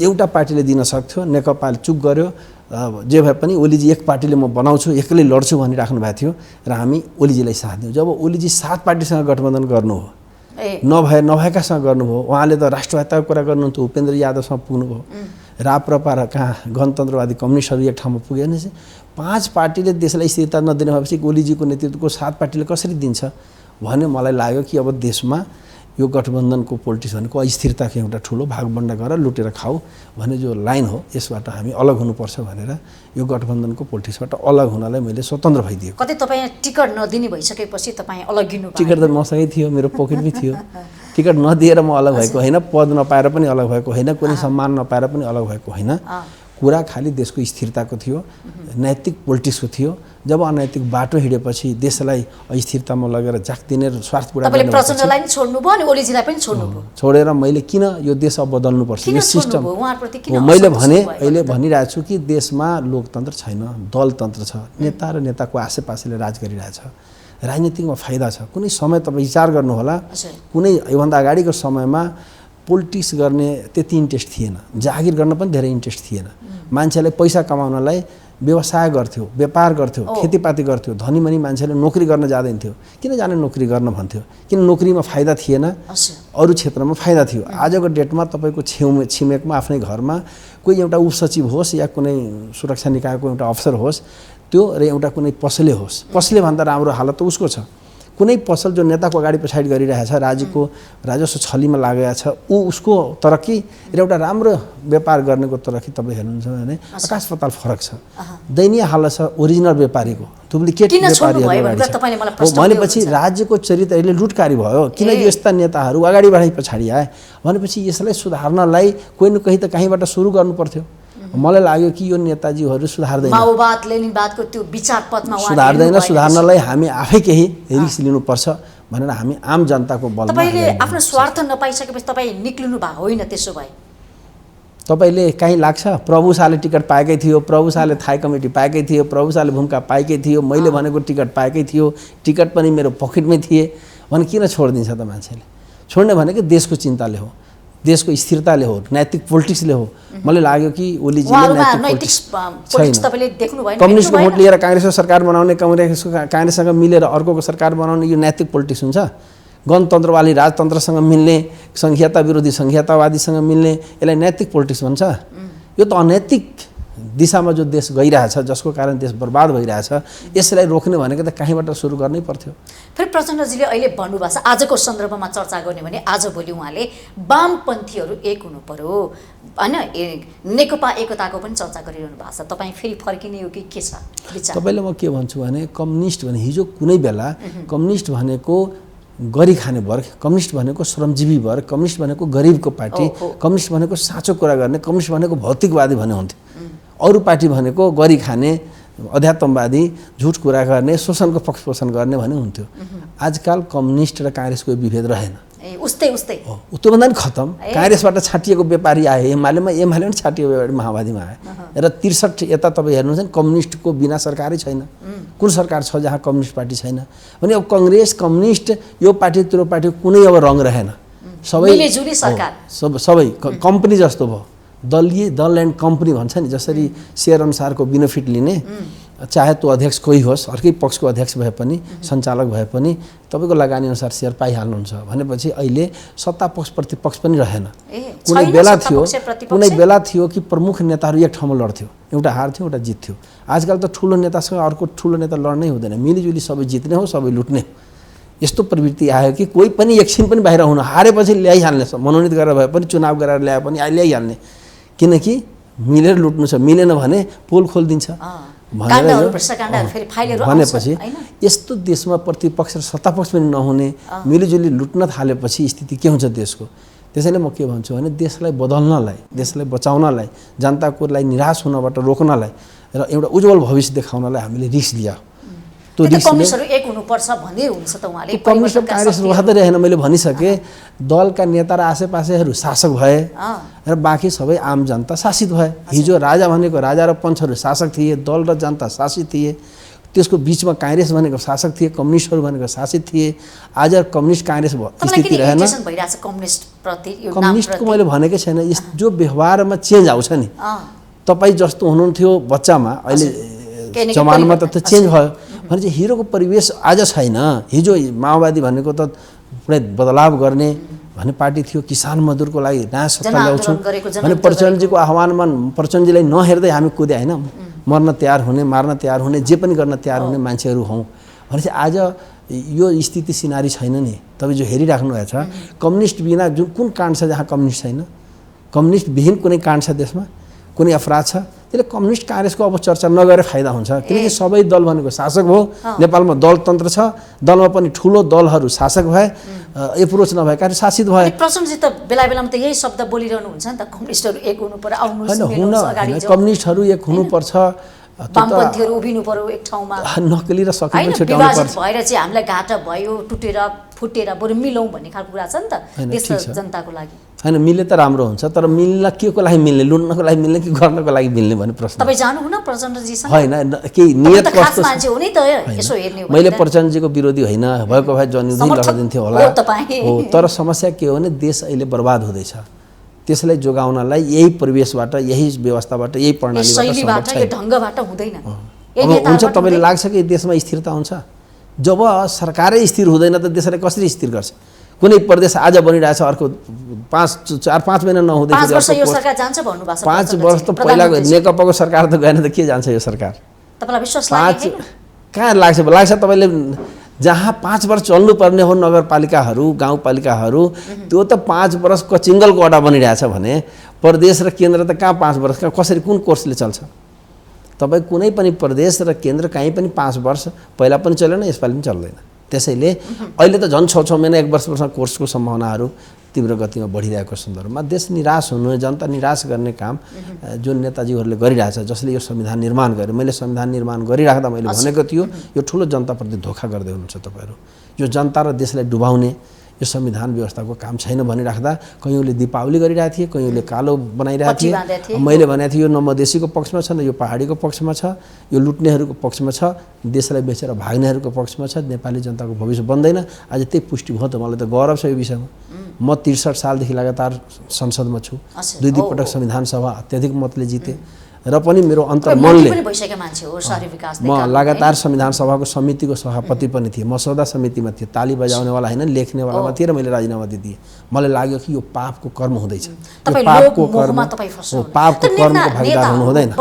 एउटा पार्टीले दिन सक्थ्यो। नेकपाले चुक गर्यो। जे भए पनि ओलीजी एक पार्टीले म बनाउँछु, एक्लै लड्छु भनिराख्नु भएको थियो र हामी ओलीजीलाई साथ दियौँ। जब ओलीजी 7 पार्टीसँग गठबन्धन गर्नु हो, नभएकासँग गर्नुभयो, उहाँले त राष्ट्रवादको कुरा गर्नुहुन्थ्यो, उपेन्द्र यादवसँग पुग्नुभयो, राप्रपा र कहाँ गणतन्त्रवादी कम्युनिस्टहरू एक ठाउँमा पुगे भने 5 पार्टीले देशलाई स्थिरता नदिने भएपछि ओलीजीको नेतृत्वको 7 पार्टीले कसरी दिन्छ भन्ने मलाई लाग्यो कि अब देशमा यो गठबन्धनको पोलिटिक्स भनेको अस्थिरताको एउटा ठुलो भागबन्डा गरेर लुटेर खाऊ भन्ने जो लाइन हो, यसबाट हामी अलग हुनुपर्छ भनेर यो गठबन्धनको पोलिटिक्सबाट अलग हुनलाई मैले स्वतन्त्र भइदिएको। कतै तपाईँ टिकट नदिने भइसकेपछि तपाईँ अलगिनु भयो? टिकट त मसँगै थियो, मेरो पकेटमै थियो। टिकट नदिएर म अलग भएको होइन, पद नपाएर पनि अलग भएको होइन, कुनै सम्मान नपाएर पनि अलग भएको होइन। कुरा खालि देशको स्थिरताको थियो, नैतिक पोलिटिक्सको थियो। जब अनैतिक बाटो हिँडेपछि देशलाई अस्थिरतामा लगेर झाक्दिने र स्वार्थ पुरा गर्ने, तपाईले प्रचण्डलाई पनि छोड्नुभयो अनि ओलीजीलाई पनि छोड्नुभयो। छोडेर मैले किन यो देश अब बदल्नुपर्छ, यो सिस्टम उहाँप्रति किन मैले भने अहिले भनिरहेको छु कि देशमा लोकतन्त्र छैन, दलतन्त्र छ। नेता र नेताको आसेपासेले राज गरिरहेछ। राजनीतिकमा फाइदा छ। कुनै समय तपाईँ विचार गर्नुहोला, कुनै योभन्दा अगाडिको समयमा पोलिटिक्स गर्ने त्यति इन्ट्रेस्ट थिएन, जागिर गर्न पनि धेरै इन्ट्रेस्ट थिएन। मान्छेले पैसा कमाउनलाई व्यवसाय गर्थ्यो, व्यापार गर्थ्यो, खेतीपाती गर्थ्यो। धनीमनी मान्छेले नोकरी गर्न जाँदैन्थ्यो। किन जाने नोकरी गर्न भन्थ्यो? किन नोकरीमा फाइदा थिएन, अरू क्षेत्रमा फाइदा थियो। आजको डेटमा तपाईँको छिमेकमा आफ्नै घरमा कोही एउटा उपसचिव होस् या कुनै सुरक्षा निकायको एउटा अफसर होस्, त्यो र एउटा कुनै पसले होस्, पसले भन्दा राम्रो हालत त उसको छ। कुनै पसल जो नेताको अगाडि पछाडि गरिरहेछ, राज्यको राजस्व छलीमा लागेको छ, उसको तरक्की र एउटा राम्रो व्यापार गर्नेको तरक्की तपाईँ हेर्नुहुन्छ भने आकाश पाताल फरक छ। दयनीय हालत छ ओरिजिनल व्यापारीको, डुप्लिकेट व्यापारीहरू भनेपछि राज्यको चरित्र अहिले लुटकारी भयो। किन यस्ता नेताहरू अगाडि बढाइ पछाडि आए भनेपछि यसलाई सुधार्नलाई कोही न कोही त कहीँबाट सुरु गर्नु पर्थ्यो। मलाई लाग्यो कि यो नेताजीहरू सुधार्दैन, माओवाद लेनिनवादको त्यो विचार पथमा सुधार्दैन। सुधार्नलाई हामी आफै केही रिस्क लिनुपर्छ भनेर हामी आम जनताको बलमा। तपाईले आफ्नो स्वार्थ नपाइसकेपछि तपाईँ निक्लिनु भएको होइन? त्यसो भए तपाईँले कहीँ लाग्छ प्रभु शाहले टिकट पाएकै थियो, प्रभु शाहले थाई कमिटी पाएकै थियो, प्रभु शाहले भूमिका पाएकै थियो, मैले भनेको टिकट पाएकै थियो, टिकट पनि मेरो पकेटमै थिए भने किन छोडिदिन्छ त मान्छेले? छोड्ने भनेको देशको चिन्ताले हो, देशको स्थिरताले हो, नैतिक पोलिटिक्सले हो। मलाई लाग्यो कि ओलीजीले कम्युनिस्टको भोट लिएर काङ्ग्रेसको सरकार बनाउने, काङ्ग्रेससँग मिलेर अर्कोको सरकार बनाउने यो नैतिक पोलिटिक्स हुन्छ? गणतन्त्रवादी राजतन्त्रसँग मिल्ने, संघीयता विरोधी संघीयतावादीसँग मिल्ने, यसलाई नैतिक पोलिटिक्स भन्छ? यो त अनैतिक दिशामा जो देश गइरहेछ, जसको कारण देश बर्बाद भइरहेछ, यसलाई रोक्ने भनेको त कहीँबाट सुरु गर्नै पर्थ्यो। फेरि प्रचण्डजीले अहिले भन्नुभएको छ, आजको सन्दर्भमा चर्चा गर्ने भने आजभोलि उहाँले वामपन्थीहरू एक हुनु पर्यो होइन, नेकपा एकताको पनि चर्चा गरिरहनु भएको छ। तपाईँ फेरि फर्किने हो कि के छ विचार? तपाईँलाई म के भन्छु भने कम्युनिस्ट भने हिजो कुनै बेला कम्युनिस्ट भनेको गरी खाने वर्ग, कम्युनिस्ट भनेको श्रमजीवी वर्ग, कम्युनिस्ट भनेको गरिबको पार्टी, कम्युनिस्ट भनेको साँचो कुरा गर्ने, कम्युनिस्ट भनेको भौतिकवादी भन्ने हुन्थ्यो। अरू पार्टी भनेको गरी खाने, अध्यात्मवादी, झुट कुरा गर्ने, शोषणको पक्षपोषण गर्ने भन्ने हुन्थ्यो। आजकल कम्युनिस्ट र काङ्ग्रेसको विभेद रहेन, उस्तै हो। त्योभन्दा पनि खतम। काङ्ग्रेसबाट छाटिएको व्यापारी आए एमालेमा, एमाले पनि छाटिएको व्यापारी माओवादीमा आए र 63 यता तपाईँ हेर्नुहुन्छ नि कम्युनिस्टको बिना सरकारै छैन। कुन सरकार छ जहाँ कम्युनिस्ट पार्टी छैन भने? अब कङ्ग्रेस, कम्युनिस्ट यो पार्टी त्यो पार्टी कुनै अब रङ रहेन, सबै कम्पनी जस्तो भयो। दल एन्ड कम्पनी भन्छ नि, जसरी सेयर अनुसारको बेनिफिट लिने, चाहे त्यो अध्यक्ष कोही होस्, अर्कै पक्षको अध्यक्ष भए पनि, सञ्चालक भए पनि तपाईँको लगानी अनुसार सेयर पाइहाल्नुहुन्छ भनेपछि अहिले सत्ता पक्ष प्रतिपक्ष पनि रहेन। कुनै बेला थियो कि प्रमुख नेताहरू एक ठाउँमा लड्थ्यो, एउटा हार्थ्यो एउटा जित्थ्यो। आजकल त ठुलो नेतासँग अर्को ठुलो नेता लड्नै हुँदैन, मिलिजुली सबै जित्ने हो, सबै लुट्ने हो। यस्तो प्रवृत्ति आयो कि कोही पनि एकछिन पनि बाहिर हुन, हारेपछि ल्याइहाल्ने, मनोनित गरेर भए पनि, चुनाव गरेर ल्याए पनि ल्याइहाल्ने, किनकि मिलेर लुट्नु छ। मिलेन भने पोल खोलिदिन्छ भनेपछि यस्तो देशमा प्रतिपक्ष र सत्तापक्ष पनि नहुने, मिलिजुली लुट्न थालेपछि स्थिति के हुन्छ देशको? त्यसैले म के भन्छु भने देशलाई बदल्नलाई, देशलाई बचाउनलाई, जनताको निराश हुनबाट रोक्नलाई र एउटा उज्जवल भविष्य देखाउनलाई हामीले रिस्क लिया। त्यो कम्युनिस्टहरू एक हुनुपर्छ भन्दै हुन्छ त उहाँले। कम्युनिस्ट र काङ्ग्रेस मात्रै रहेन, मैले भनिसकेँ। दलका नेता र आसेपासेहरू शासक भए र बाँकी सबै आम जनता शासित भए। हिजो राजा भनेको राजा र पञ्चहरू शासक थिए, दल र जनता शासित थिए। त्यसको बिचमा काङ्ग्रेस भनेको शासक थिए, कम्युनिस्टहरू भनेको शासित थिए। आज कम्युनिस्ट काङ्ग्रेस स्थिति रहेन। कम्युनिस्टको मैले भनेकै छैन, जो व्यवहारमा चेन्ज आउँछ नि, तपाईँ जस्तो हुनुहुन्थ्यो बच्चामा, अहिले जमानमा त चेन्ज भयो भने चाहिँ हिरोको परिवेश आज छैन। हिजो माओवादी भनेको त पुरै बदलाव गर्ने भन्ने पार्टी थियो, किसान मजदुरको लागि नयाँ सत्ता ल्याउँछु भने प्रचण्डजीको आह्वानमा प्रचण्डजीलाई नहेर्दै हामी कुदे होइन, मर्न तयार हुने, मार्न तयार हुने, जे पनि गर्न तयार हुने मान्छेहरू हौँ भनेपछि आज यो स्थिति सिनारी छैन नि। तपाईँ जो हेरिराख्नु भएको छ कम्युनिस्ट बिना जुन कुन काण्ड छ जहाँ कम्युनिस्ट छैन, कम्युनिस्ट विहीन कुनै काण्ड छ देशमा, कुनै अपराध छ, त्यसले कम्युनिस्ट काङ्ग्रेसको अब चर्चा नगरे फाइदा हुन्छ। किनकि सबै दल भनेको शासक हो, नेपालमा दलतन्त्र छ, दलमा पनि ठुलो दलहरू शासक भए, एप्रोच नभए कारण शासित भए। प्रचण्डजी त बेला बेलामा त यही शब्द बोलिरहनु हुन्छ नि त, कम्युनिस्टहरू एक हुनु पर्यो, आउनुहोस्, कम्युनिस्टहरू एक हुनुपर्छ, वामपन्थीहरू उभिनु पर्यो एक ठाउँमा, नक्कली र सकिलो छुट्याउनु पर्छ। भएर चाहिँ हामीलाई घाटा भयो, टुटेर फुटेर बरु मिलौँ भन्ने खालको कुरा छ नि त देश जनताको लागि। हैन मिले त राम्रो हुन्छ, तर मिल्न के को लागि मिल्ने, लुन्नको लागि मिल्ने कि गर्नको लागि मिल्ने भन्ने प्रश्न। तपाईँ जानुहुन्न प्रचण्डजीसँग? हैन केही नियत कस्तो मान्छे हो नि त, यसो हेर्ने हो। मैले प्रचण्डजीको विरोधी होइन, भएको भए जन्मदिन लगाइदिन्थ्यो होला हो, तर समस्या के हो भने देश अहिले बर्बाद हुँदैछ। त्यसलाई जोगाउनलाई यही परिवेशबाट, यही व्यवस्थाबाट, यही प्रणालीबाट, यो ढङ्गबाट हुँदैन। हुन्छ तपाईलाई लाग्छ कि देशमा स्थिरता हुन्छ? जब सरकारै स्थिर हुँदैन त देशलाई कसरी स्थिर गर्छ? कुनै प्रदेश आज बनिरहेछ, अर्को 4-5 महिना नहुँदै 5 वर्ष यो सरकार जान्छ भन्नु भएको छ। 5 वर्ष त पहिला नेकपाको सरकार त गएन त के जान्छ यो सरकार? तपाईलाई विश्वास लाग्दैन? कहाँ लाग्छ तपाईले जहाँ 5 वर्ष चल्नुपर्ने हो नगरपालिकाहरू, गाउँपालिकाहरू, त्यो त 5 वर्ष कचिङ्गलको वडा बनिरहेछ भने प्रदेश र केन्द्र त कहाँ 5 वर्ष कसरी कुन कोर्सले चल्छ? तपाईँ कुनै पनि प्रदेश र केन्द्र कहीँ पनि 5 वर्ष पहिला पनि चलेन, यसपालि पनि चल्दैन। त्यसैले अहिले त झन् 6-6 महिना 1 वर्षमा कोर्सको सम्भावनाहरू तीव्र गतिमा बढिरहेको सन्दर्भमा देश निराश हुनु, जनता निराश गर्ने काम जुन नेताजीहरूले गरिरहेछ, जसले यो संविधान निर्माण गरे, मैले संविधान निर्माण गरिराख्दा मैले भनेको थियो यो ठुलो जनताप्रति धोका गर्दै हुनुहुन्छ तपाईँहरू। यो जनता र देशलाई डुबाउने यो संविधान व्यवस्थाको काम छैन भनिराख्दा कयौँले दीपावली गरिरहेको थिए, कयौँले कालो बनाइरहेको थिए। मैले भनेको थिएँ यो न मधेसीको पक्षमा छ, न यो पहाडीको पक्षमा छ, यो लुट्नेहरूको पक्षमा छ, देशलाई बेचेर भाग्नेहरूको पक्षमा छ, नेपाली जनताको भविष्य बन्दैन। आज त्यही पुष्टि भयो त, मलाई त गौरव छ यो विषयमा। म 63 सालदेखि लगातार संसदमा छु, 2 पटक संविधान सभा अत्याधिक मतले जिते र पनि मेरो अन्तर्मनले म लगातार संविधान सभाको समितिको सभापति पनि थिएँ, मसौदा समितिमा थिएँ, ताली बजाउनेवाला होइन लेख्नेवालामा थिएँ र मैले राजीनामा दिएँ। मलाई लाग्यो कि यो पापको कर्म हुँदैछ, यो पापको कर्म हो, पापको कर्मको भागीदार हुनु हुँदैन।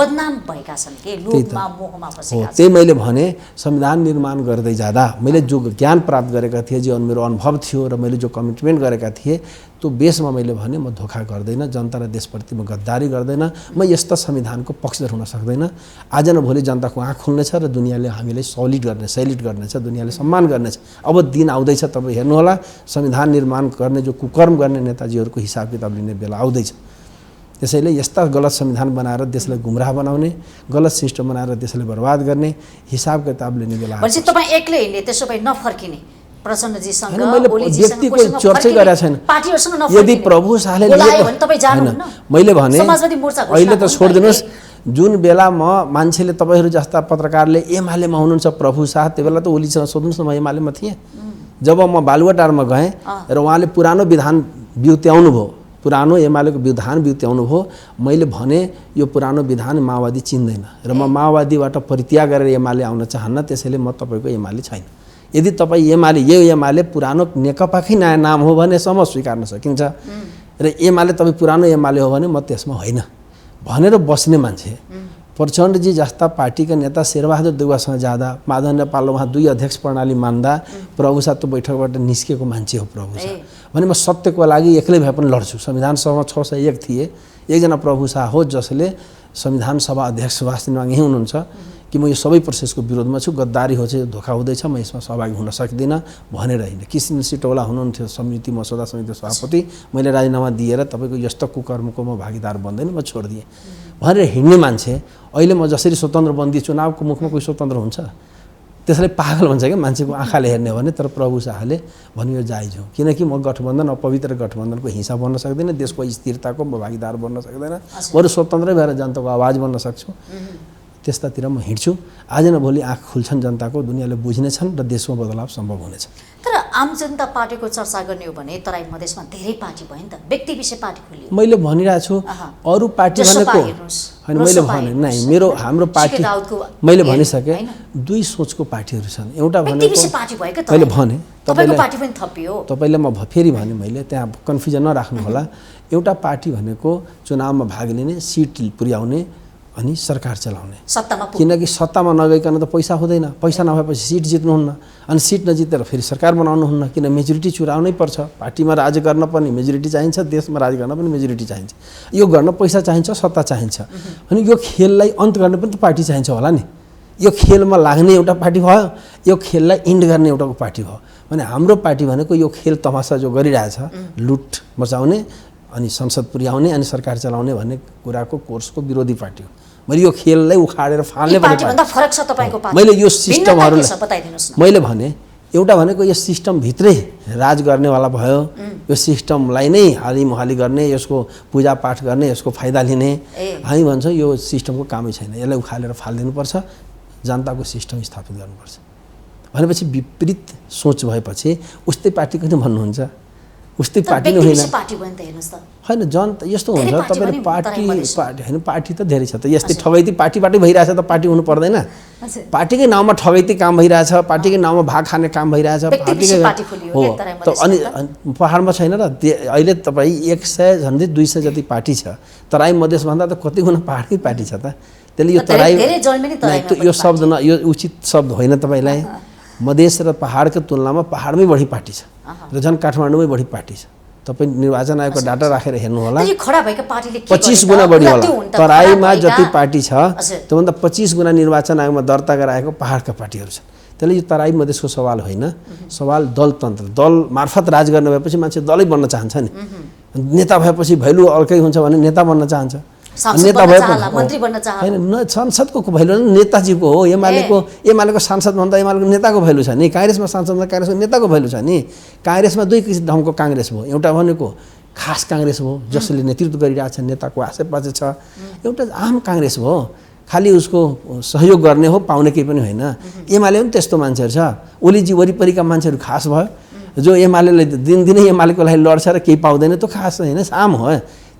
त्यही मैले भने संविधान निर्माण गर्दै जाँदा मैले जो ज्ञान प्राप्त गरेका थिएँ, जो मेरो अनुभव थियो र मैले जो कमिटमेन्ट गरेका थिएँ त्यो बेसमा मैले भने म धोका गर्दैन, जनता र देशप्रति म गद्दारी गर्दैन, म यस्ता संविधानको पक्षधर हुन सक्दैन। आज न भोलि जनताको आँख खुल्नेछ र दुनियाँले हामीलाई सैल्युट गर्नेछ, दुनियाँले सम्मान गर्नेछ। अब दिन आउँदैछ, तपाईँ हेर्नुहोला संविधान निर्माण गर्ने जो कुकर्म गर्ने नेताजीहरूको हिसाब किताब लिने बेला आउँदैछ। त्यसैले यस्ता गलत संविधान बनाएर देशलाई गुमराह बनाउने, गलत सिस्टम बनाएर देशलाई बर्बाद गर्ने हिसाब किताब लिने बेला आउँछ। तपाईँ एक्लै हिँड्ने, त्यसो भए नफर्किने प्रचण्डजीसँग व्यक्तिको चर्चै गरेका छैन। यदि प्रभु शाहले मैले भने अहिले त छोडिदिनुहोस्, जुन बेला म मान्छेले तपाईँहरू जस्ता पत्रकारले एमालेमा हुनुहुन्छ प्रभु शाह, त्यो बेला त ओलीसँग सोध्नुहोस् न, म एमालेमा थिएँ। जब म बालुवाटारमा गएँ र उहाँले पुरानो विधान बिउत्याउनु भयो, पुरानो एमालेको विधान बिउत्याउनु भयो, मैले भने यो पुरानो विधान माओवादी चिन्दैन र म माओवादीबाट परित्याग गरेर एमाले आउन चाहन्न, त्यसैले म तपाईँको एमाले छैन। यदि तपाईँ एमाले पुरानो नेकपाकै नयाँ नाम हो भनेसम्म स्वीकार्न सकिन्छ र एमाले तपाईँ पुरानो एमाले हो भने म त्यसमा होइन भनेर बस्ने मान्छे। प्रचण्डजी जस्ता पार्टीका नेता शेरबहादुर देउवासँग जाँदा, माधव नेपाल उहाँ 2 अध्यक्ष प्रणाली मान्दा प्रभुशाह त्यो बैठकबाट निस्केको मान्छे हो प्रभुशाह भने म सत्यको लागि एक्लै भए पनि लड्छु। संविधान सभामा 601 थिए, एकजना प्रभुशाह हो जसले संविधान सभा अध्यक्ष सुभाष चन्द्र यहीँ हुनुहुन्छ कि म यो सबै प्रोसेसको विरोधमा छु, गद्दारी हो चाहिँ धोका हुँदैछ, म यसमा सहभागी हुन सक्दिनँ भनेर होइन। किसिम सिटौला हुनुहुन्थ्यो समिति, मसौदा समितिको सभापति, मैले राजीनामा दिएर तपाईँको यस्तो कुकर्मको म भागीदार बन्दैन, म छोडिदिएँ भनेर हिँड्ने मान्छे। अहिले म जसरी स्वतन्त्र बन्दी, चुनावको मुखमा कोही स्वतन्त्र हुन्छ? त्यसलाई पागल भन्छ क्या मान्छेको आँखाले हेर्ने हो भने। तर प्रभु शाहले भन्यो यो जायज हो, किनकि म गठबन्धन, अपवित्र गठबन्धनको हिस्सा बन्न सक्दिनँ, देशको स्थिरताको म भागीदार बन्न सक्दैन, बरु स्वतन्त्रै भएर जनताको आवाज बन्न सक्छु। त्यस्तातिर म हिँड्छु। आज न भोलि आँख खुल्छन् जनताको, दुनियाँले बुझ्नेछन् र देशमा बदलाव सम्भव हुनेछ। तर आम जनता पार्टीको चर्चा गर्ने हो भने तराई मधेसमा धेरै पार्टी भयो नि त, व्यक्ति विशेष पार्टी खोलियो। मैले भनिरहेको छु अरू पार्टी भनेको होइन, मैले भने नै हाम्रो पार्टी मैले भनिसकेँ 2 सोचको पार्टीहरू छन्। एउटा भनेको मैले भने तपाईँले म फेरि भने मैले त्यहाँ कन्फ्युजन नराख्नु होला। एउटा पार्टी भनेको चुनावमा भाग लिने, सिट पुर्याउने, अनि सरकार चलाउने। सत्तामा किनकि सत्तामा नगइकन त पैसा हुँदैन, पैसा नभएपछि सिट जित्नुहुन्न, अनि सिट नजितेर फेरि सरकार बनाउनुहुन्न, किन मेजोरिटी चुराउनै पर्छ। पार्टीमा राज गर्न पनि मेजोरिटी चाहिन्छ, देशमा राज गर्न पनि मेजोरिटी चाहिन्छ। यो गर्न पैसा चाहिन्छ, सत्ता चाहिन्छ, अनि यो खेललाई अन्त गर्न पनि त पार्टी चाहिन्छ होला नि। यो खेलमा लाग्ने एउटा पार्टी भयो, यो खेललाई इन्ड गर्ने एउटाको पार्टी भयो भने हाम्रो पार्टी भनेको यो खेल तमासा जो गरिरहेछ, लुट मचाउने अनि संसद पुर्याउने अनि सरकार चलाउने भन्ने कुराको कोर्सको विरोधी पार्टी हो। मैले यो खेललाई उखाडेर फाल्ने पार्टीभन्दा फरक छ तपाईको पार्टी। मैले यो सिस्टमहरुलाई मैले भने एउटा भनेको यो सिस्टम भित्रै राज गर्नेवाला भयो, यो सिस्टमलाई नै हालिमुहाली गर्ने, यसको पूजापाठ गर्ने, यसको फाइदा लिने। हामी भन्छौँ यो सिस्टमको कामै छैन, यसलाई उखालेर फालिदिनुपर्छ, जनताको सिस्टम स्थापित गर्नुपर्छ भनेपछि विपरीत सोच भएपछि उस्तै पार्टी किन भन्नुहुन्छ? उस्तै पार्टी नै होइन होइन जनता यस्तो हुन्छ। तपाईँले पार्टी होइन पार्टी त धेरै छ त, यस्तै ठगैती पार्टीबाटै भइरहेछ त पार्टी हुनु पर्दैन। पार्टीकै नाउँमा ठगैती काम भइरहेछ, पार्टीकै नाउँमा भाग खाने काम भइरहेछ, पार्टीकै हो त। अनि पहाडमा छैन र अहिले तपाईँ 100 झन्डै 200 जति पार्टी छ। तराई मधेसभन्दा त कति गुणा पहाडकै पार्टी छ त। त्यसले यो तराई यो शब्द न यो उचित शब्द होइन तपाईँलाई। मधेस र पहाडको तुलनामा पहाडमै बढी पार्टी छ र झन् काठमाडौँमै बढी पार्टी छ। तपाईँ निर्वाचन आयोगको डाटा राखेर हेर्नु होला, 25 गुणा बढी होला। तराईमा जति पार्टी छ त्योभन्दा 25 गुणा निर्वाचन आयोगमा दर्ता गराएको पहाडका पार्टीहरू छन्। त्यसले यो तराई मधेसको सवाल होइन, सवाल दलतन्त्र। दल मार्फत राज गर्न भएपछि मान्छे दलै बन्न चाहन्छ नि। नेता भएपछि भैलु अर्कै हुन्छ भने नेता बन्न चाहन्छ, नेता भएपछि होइन संसदको भैलु नेताजीको हो। एमालेको सांसद भन्दा एमालेको नेताको भैलु छ नि, काङ्ग्रेसमा सांसद भन्दा काङ्ग्रेसको नेताको भैलु छ नि। काङ्ग्रेसमा दुई किसिम ढङ्गको काङ्ग्रेस भयो, एउटा भनेको खास काङ्ग्रेस भयो जसले नेतृत्व गरिरहेछ, नेताको आसेपासे छ। एउटा आम काङ्ग्रेस भयो, खालि उसको सहयोग गर्ने हो, पाउने केही पनि होइन। एमाले पनि त्यस्तो मान्छेहरू छ। ओलीजी वरिपरिका मान्छेहरू खास भयो, जो एमालेले दिनदिनै एमालेको लागि लड्छ र केही पाउँदैन, त्यो खास होइन, आम हो।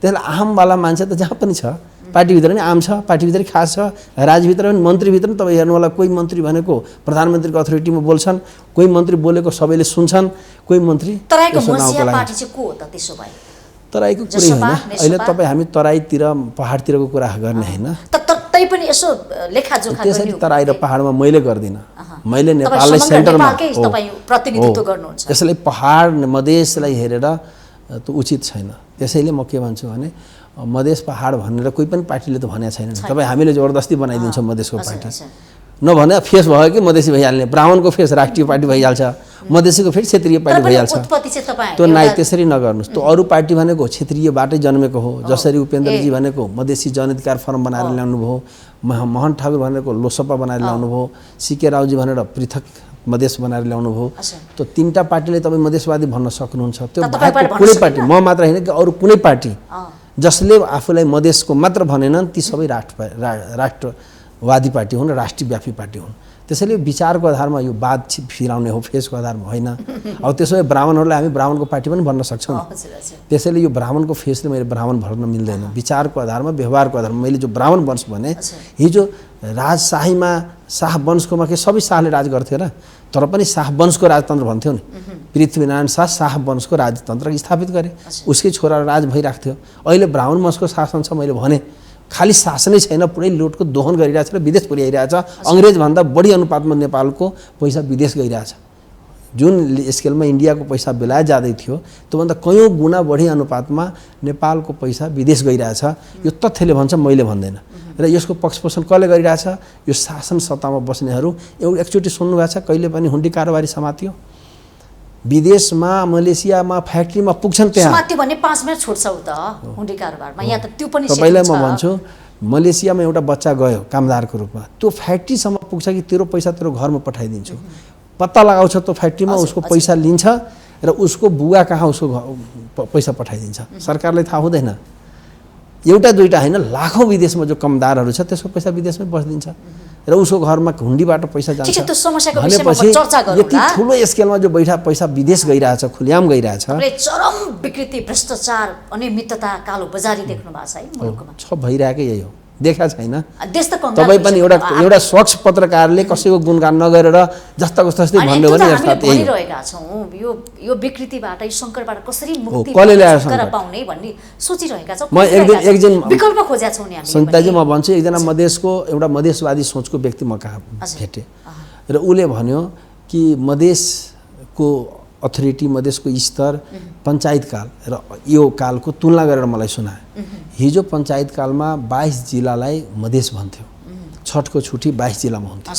त्यसलाई आमवाला मान्छे त जहाँ पनि छ, पार्टीभित्र पनि आम छ, पार्टीभित्रै खास छ, राज्यभित्र पनि मन्त्रीभित्र पनि तपाईँ हेर्नु होला। कोही मन्त्री भनेको प्रधानमन्त्रीको अथोरिटीमा बोल्छन्, कोही मन्त्री बोलेको सबैले सुन्छन्, कोही मन्त्री तराईको पार्टी चाहिँ को हो त त्यसो भए? तराईको कुरै होइन अहिले तपाईँ हामी तराईतिर पहाडतिरको कुरा गर्ने होइन। तै पनि यसो लेखाजोखा त्यसरी तराई र पहाडमा मैले गर्दिनँ। मैले नेपाललाई सेन्टरमा प्रतिनिधित्व गर्नुहुन्छ, यसैले पहाड मधेसलाई हेरेर त्यो उचित छैन। त्यसैले म के भन्छु भने मधेस पहाड भनेर कोही पनि पार्टीले त भनेको छैन। तपाईँ हामीले जबरजस्ती बनाइदिन्छौँ मधेसको पार्टी, नभने फेस भयो कि मधेसी भइहाल्ने, ब्राह्मणको फेस राष्ट्रिय पार्टी भइहाल्छ, मधेसीको फेरि क्षेत्रीय पार्टी भइहाल्छ। त्यो नाइ त्यसरी नगर्नुहोस्। त्यो अरू पार्टी भनेको क्षेत्रीयबाटै जन्मेको हो। जसरी उपेन्द्रजी भनेको मधेसी जनअधिकार फोरम बनाएर ल्याउनु भयो, मोहन ठाकुर भनेको लोसपा बनाएर ल्याउनु भयो, सीके रावजी भनेर पृथक मधेस बनाएर ल्याउनु भयो। त्यो तीनटा पार्टीले तपाईँ मधेसवादी भन्न सक्नुहुन्छ। त्यो कुनै पार्टी, म मात्र होइन कि अरू कुनै पार्टी जसले आफूलाई मधेसको मात्र भनेनन्, ती सबै राष्ट्रवादी पार्टी हुन्, राष्ट्रव्यापी पार्टी हुन्। त्यसैले विचारको आधारमा यो वाद फिराउने हो, फेसको आधारमा होइन। अब त्यसो भए ब्राह्मणहरूलाई हामी ब्राह्मणको पार्टी पनि भन्न सक्छौँ। त्यसैले यो ब्राह्मणको फेसले मैले ब्राह्मण भर्न मिल्दैन। विचारको आधारमा, व्यवहारको आधारमा मैले जो ब्राह्मण वंश भने, हिजो राजशाहीमा शाह वंशकोमा के सबै शाहले राज गर्थ्यो र, तर पनि शाह वंशको राजतन्त्र भन्थ्यो नि। पृथ्वीनारायण शाह शाह वंशको राजतन्त्र स्थापित गरे, उसकै छोरा राज भइरहेको थियो। अहिले ब्राह्मण वंशको शासन छ, मैले भने खालि शासनै छैन, पुरै लुटको दोहन गरिरहेछ र विदेश पुर्याइरहेछ। अङ्ग्रेजभन्दा बढी अनुपातमा नेपालको पैसा विदेश गइरहेछ। जुन स्केलमा इन्डियाको पैसा बेलायत जाँदै थियो, त्योभन्दा कयौँ गुणा बढी अनुपातमा नेपालको पैसा विदेश गइरहेछ। यो तथ्यले भन्छ, मैले भन्दैन। र यसको पक्षपोषण कसले गरिरहेछ? यो शासन सत्तामा बस्नेहरू। एकचोटि सुन्नुभएको छ कहिले पनि हुन्डी कारोबारी समातियो? विदेशमा मलेसियामा फ्याक्ट्रीमा पुग्छन्, त्यहाँ समातियो भने 5 मिनेट छुट्छ त हुन्डी कारोबारमा। यहाँ त त्यो पनि तपाईलाई म भन्छु, मलेसियामा एउटा बच्चा गयो कामदारको रूपमा, त्यो फ्याक्ट्रीसम्म पुग्छ कि तेरो पैसा तेरो घरमा पठाइदिन्छु, पत्ता लगाउँछ त्यो फ्याक्ट्रीमा, उसको पैसा लिन्छ र उसको बुवा कहाँ उसको पैसा पठाइदिन्छ। सरकारलाई थाहा हुँदैन। एउटा दुईटा होइन, लाखौँ विदेशमा जो कमदारहरू छ त्यसको पैसा विदेशमै बस्दिन्छ र उसको घरमा हुन्डीबाट पैसा जान्छ। भनेपछि यति ठुलो स्केलमा जो पैसा विदेश गइरहेछ, खुल्याम गइरहेछ। चरम विकृति, भ्रष्टाचार, अनियमितता, कालो बजारी देख्नु भएको छ है मुलुकमा। छ भइरहेकै यही हो। देखा छैन। देश त कम तपाईँ पनि एउटा स्वच्छ पत्रकारले कसैको गुणगान नगरेर जस्ताको तस्तै भन्नु भने यस्ता त्यही भनिरहेका छौँ। यो विकृतिबाट यो सङ्कटबाट कसरी मुक्ति पाउने भन्ने सोचिरहेका छौँ। म एकदिन विकल्प खोजेका छौँ नि हामी। सन्ताजी म भन्छु एकजना मधेसको एउटा मधेसवादी सोचको व्यक्ति म कहाँ भेटेँ र उसले भन्यो कि मधेसको अथोरिटी मधेसको स्तर पञ्चायत काल र यो कालको तुलना गरेर मलाई सुनाए। हिजो पञ्चायत कालमा 22 जिल्लालाई मधेस भन्थ्यो, छठको छुट्टी 22 जिल्लामा हुन्थ्यो।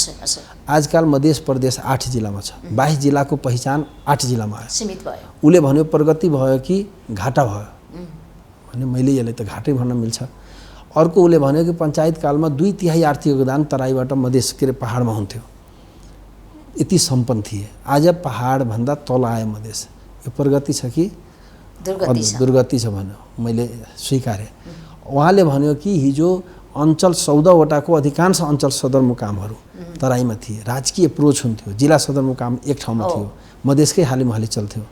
आजकल मधेस प्रदेश 8 जिल्लामा छ, 22 जिल्लाको पहिचान 8 जिल्लामा आयो, सीमित भयो। उसले भन्यो प्रगति भयो कि घाटा भयो भने मैले यसलाई त घाटै भन्न मिल्छ। अर्को उसले भन्यो कि पञ्चायत कालमा 2/3 आर्थिक योगदान तराईबाट मधेस के अरे पहाडमा हुन्थ्यो, यति सम्पन्न थिए। आज पहाडभन्दा तल आयो मधेस, यो प्रगति छ कि दुर्गति छ भन्यो, मैले स्वीकारेँ। उहाँले भन्यो कि हिजो अञ्चल 14वटाको अधिकांश अञ्चल सदरमुकामहरू तराईमा थिए, राजकीय एप्रोच हुन्थ्यो, जिल्ला सदरमुकाम एक ठाउँमा थियो, मधेसकै हालीमहाली चल्थ्यो।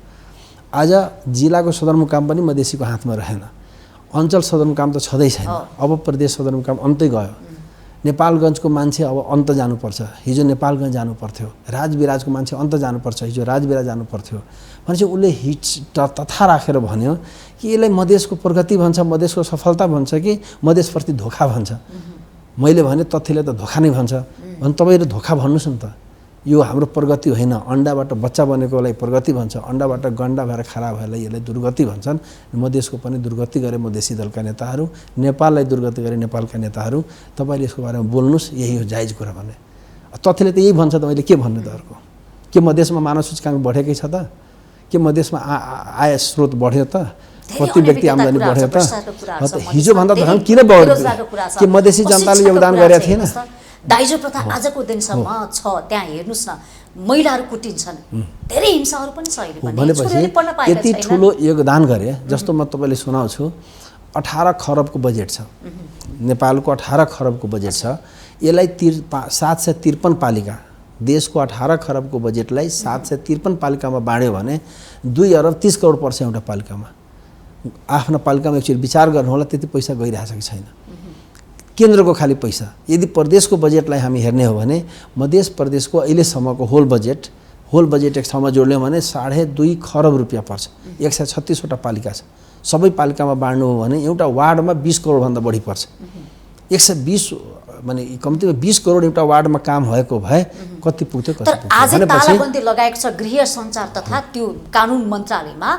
आज जिल्लाको सदरमुकाम पनि मधेसीको हातमा रहेन, अञ्चल सदरमुकाम त छँदै छैन, अब प्रदेश सदरमुकाम अन्तै गयो। नेपालगञ्जको मान्छे अब अन्त जानुपर्छ, हिजो नेपालगञ्ज जानु पर्थ्यो। राजविराजको मान्छे अन्त जानुपर्छ, हिजो राजविराज जानु पर्थ्यो। भनेपछि उसले तथा राखेर भन्यो कि यसलाई मधेसको प्रगति भन्छ, मधेसको सफलता भन्छ कि मधेसप्रति धोका भन्छ। मैले भने तथ्यले त धोका नै भन्छ भने तपाईँले धोका भन्नुहोस् न त, यो हाम्रो प्रगति होइन। अन्डाबाट बच्चा बनेकोलाई प्रगति भन्छ, अन्डाबाट गन्डा भएर खराब भएलाई यसलाई दुर्गति भन्छन्। मधेसको पनि दुर्गति गरे मधेसी दलका नेताहरू, नेपाललाई दुर्गति गरे नेपालका नेताहरू। तपाईँले यसको बारेमा बोल्नुहोस्, यही हो जायज कुरा भने। तथ्यले त यही भन्छ त, मैले के भन्नु त अर्को? के मधेसमा मानव सूचकाङ्क बढेकै छ त? के मधेसमा आय स्रोत बढ्यो त? प्रति व्यक्ति आम्दानी बढ्यो त? हिजोभन्दा धन किन बढ्यो? के मधेसी जनताले योगदान गरेका थिएन? दाइजो प्रथा आजको दिनसम्म छ, त्यहाँ हेर्नुहोस् न, महिलाहरू कुटिन्छन्, धेरै हिंसाहरू पनि छ अहिले पनि। भनेपछि यति ठुलो योगदान गरे, जस्तो म तपाईँले सुनाउँछु, 18 खरबको बजेट छ नेपालको, 18 खरबको बजेट छ। यसलाई 753 पालिका, देशको 18 खरबको बजेटलाई 753 पालिकामा बाँड्यो भने 2 अरब 30 करोड पर्छ एउटा पालिकामा। आफ्ना पालिकामा एकचोटि विचार गर्नु होला, त्यति पैसा गइरहेछ कि छैन? केन्द्रको खाली पैसा। यदि प्रदेशको बजेटलाई हामी हेर्ने हो भने मध्य प्रदेशको अहिलेसम्मको होल बजेट एक ठाउँमा जोड्ने हो भने 2.5 खरब रुपियाँ पर्छ। 136वटा पालिका छ, सबै पालिकामा बाँड्नु हो भने एउटा वार्डमा 20 करोडभन्दा बढी पर्छ। 120 माने कम्तीमा 20 करोड एउटा वार्डमा काम भएको भए कति पुग्थ्यो कति पुग्थ्यो? आज तालाबन्दी लगाएको छ गृह सञ्चार तथा त्यो कानुन मन्त्रालयमा।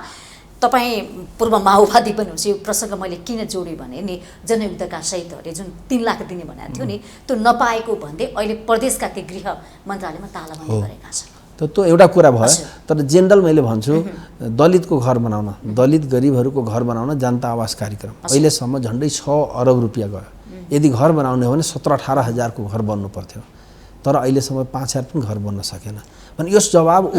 तपाईँ पूर्व माओवादी पनि हुन्छ, यो प्रसङ्ग मैले किन जोडेँ भने नि, जनयुद्धका शहीदहरूले जुन 3 लाख दिने भनेको थियो नि, त्यो नपाएको भन्दै अहिले प्रदेशका ती गृह मन्त्रालयमा तालाबन्दी गरेका छन्। त्यो एउटा कुरा भयो। तर जेनरल मैले भन्छु, दलितको घर बनाउन, दलित गरिबहरूको घर बनाउन जनता आवास कार्यक्रम अहिलेसम्म झन्डै 6 अरब रुपियाँ गयो। यदि घर बनाउने हो भने 17-18 हजारको घर बन्नु पर्थ्यो, तर अहिलेसम्म 5,000 पनि घर बन्न सकेन। भने यस जवाब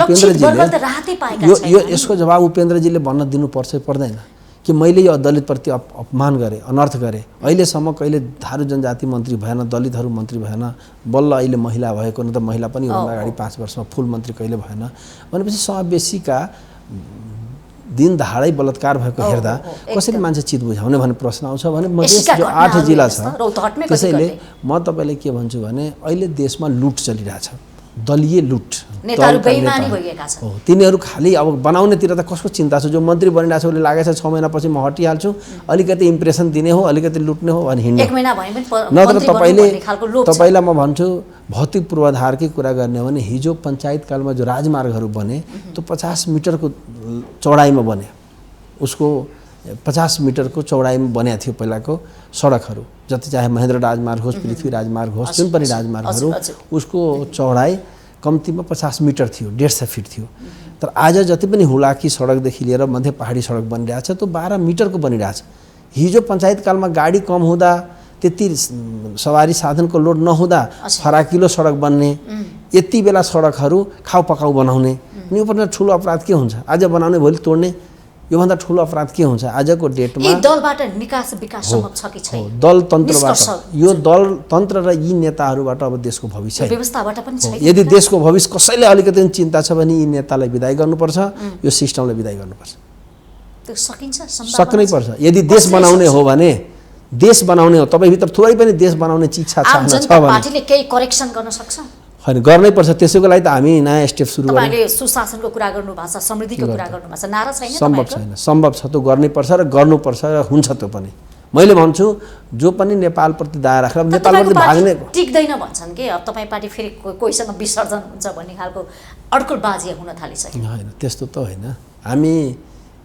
यसको जवाब उपेन्द्रजीले भन्न दिनुपर्छ पर्दैन कि मैले यो दलितप्रति अपमान गरेँ, अनर्थ गरेँ। अहिलेसम्म कहिले थारू जनजाति मन्त्री भएन, दलितहरू मन्त्री भएन, बल्ल अहिले महिला भएको, न त महिला पनि योभन्दा अगाडि 5 वर्षमा फुल मन्त्री कहिले भएन। भनेपछि समावेशीका दिन दहाडै बलात्कार भएको हेर्दा कसरी मान्छे चित बुझाउने भन्ने प्रश्न आउँछ भने मधेस जो 8 जिल्ला छ। त्यसैले म तपाईँले के भन्छु भने अहिले देशमा लुट चलिरहेछ, दलीय लुट, नेताहरू बेइमानी भइएका छन्। तिनीहरू खालि अब बनाउनेतिर त कसको चिन्ता छ? जो मन्त्री बनिरहेको छ उसले लागेछ 6 महिनापछि म हटिहाल्छु, अलिकति इम्प्रेसन दिने हो, अलिकति लुट्ने हो भने हिँड्ने। 1 महिना भयो भने नत्र तपाईँलाई म भन्छु भौतिक पूर्वाधारकै कुरा गर्ने हो भने हिजो पञ्चायत कालमा जो राजमार्गहरू बने त्यो 50 मिटरको चौडाइमा बने, उसको 50 मिटरको चौडाइमा बनेको थियो पहिलाको सडकहरू। जति चाहे महेन्द्र राजमार्ग होस्, पृथ्वी राजमार्ग होस्, जुन पनि राजमार्गहरू, उसको चौडाइ कम्तीमा 50 मिटर थियो, 150 फिट थियो। तर आज जति पनि हुलाकी सडकदेखि लिएर मध्य पहाडी सडक बनिरहेछ त्यो 12 मिटरको बनिरहेछ। हिजो पञ्चायत कालमा गाडी कम हुँदा, त्यति सवारी साधनको लोड नहुँदा फराकिलो सडक बन्ने, यति बेला सडकहरू खाउ पकाउ बनाउने, यो ठुलो अपराध के हुन्छ? आज बनाउने भोलि तोड्ने, योभन्दा ठुलो अपराध के हुन्छ? आजको डेटमा यी दलबाट निकास विकास सम्भव छ कि छैन? दल तन्त्रबाट, यो दल तन्त्र र यी नेताहरूबाट अब देशको भविष्य व्यवस्थाबाट पनि छैन। यदि देशको भविष्य कसैले अलिकति चिन्ता छ भने यी नेतालाई विदाई गर्नुपर्छ, यो सिस्टमलाई विदाई गर्नुपर्छ। त्यो सकिन्छ, सक्नै पर्छ। यदि देश बनाउने हो भने देश बनाउने हो, तपाईँभित्र थोरै पनि देश बनाउने इच्छा आम छ जनता भने पार्टीले केही करेक्सन गर्न सक्छ? होइन, गर्नै पर्छ। त्यसैको लागि त हामी नयाँ स्टेप सुरु गर्यौँ। तपाईँले सुशासनको कुरा गर्नुभएको छ, समृद्धिको कुरा गर्नुभएको छ, नारा छैन सम्भव छैन, सम्भव छ, त्यो गर्नै पर्छ र गर्नुपर्छ र हुन्छ। त्यो पनि मैले भन्छु जो पनि नेपालप्रति दया राखेर नेपालप्रति भाग्ने टिक्दैन भन्छन् कि अब तपाईँ पार्टी फेरि कोहीसँग विसर्जन हुन्छ भन्ने खालको अड्कलबाजी हुन थालिसक्यो। होइन, त्यस्तो त होइन। हामी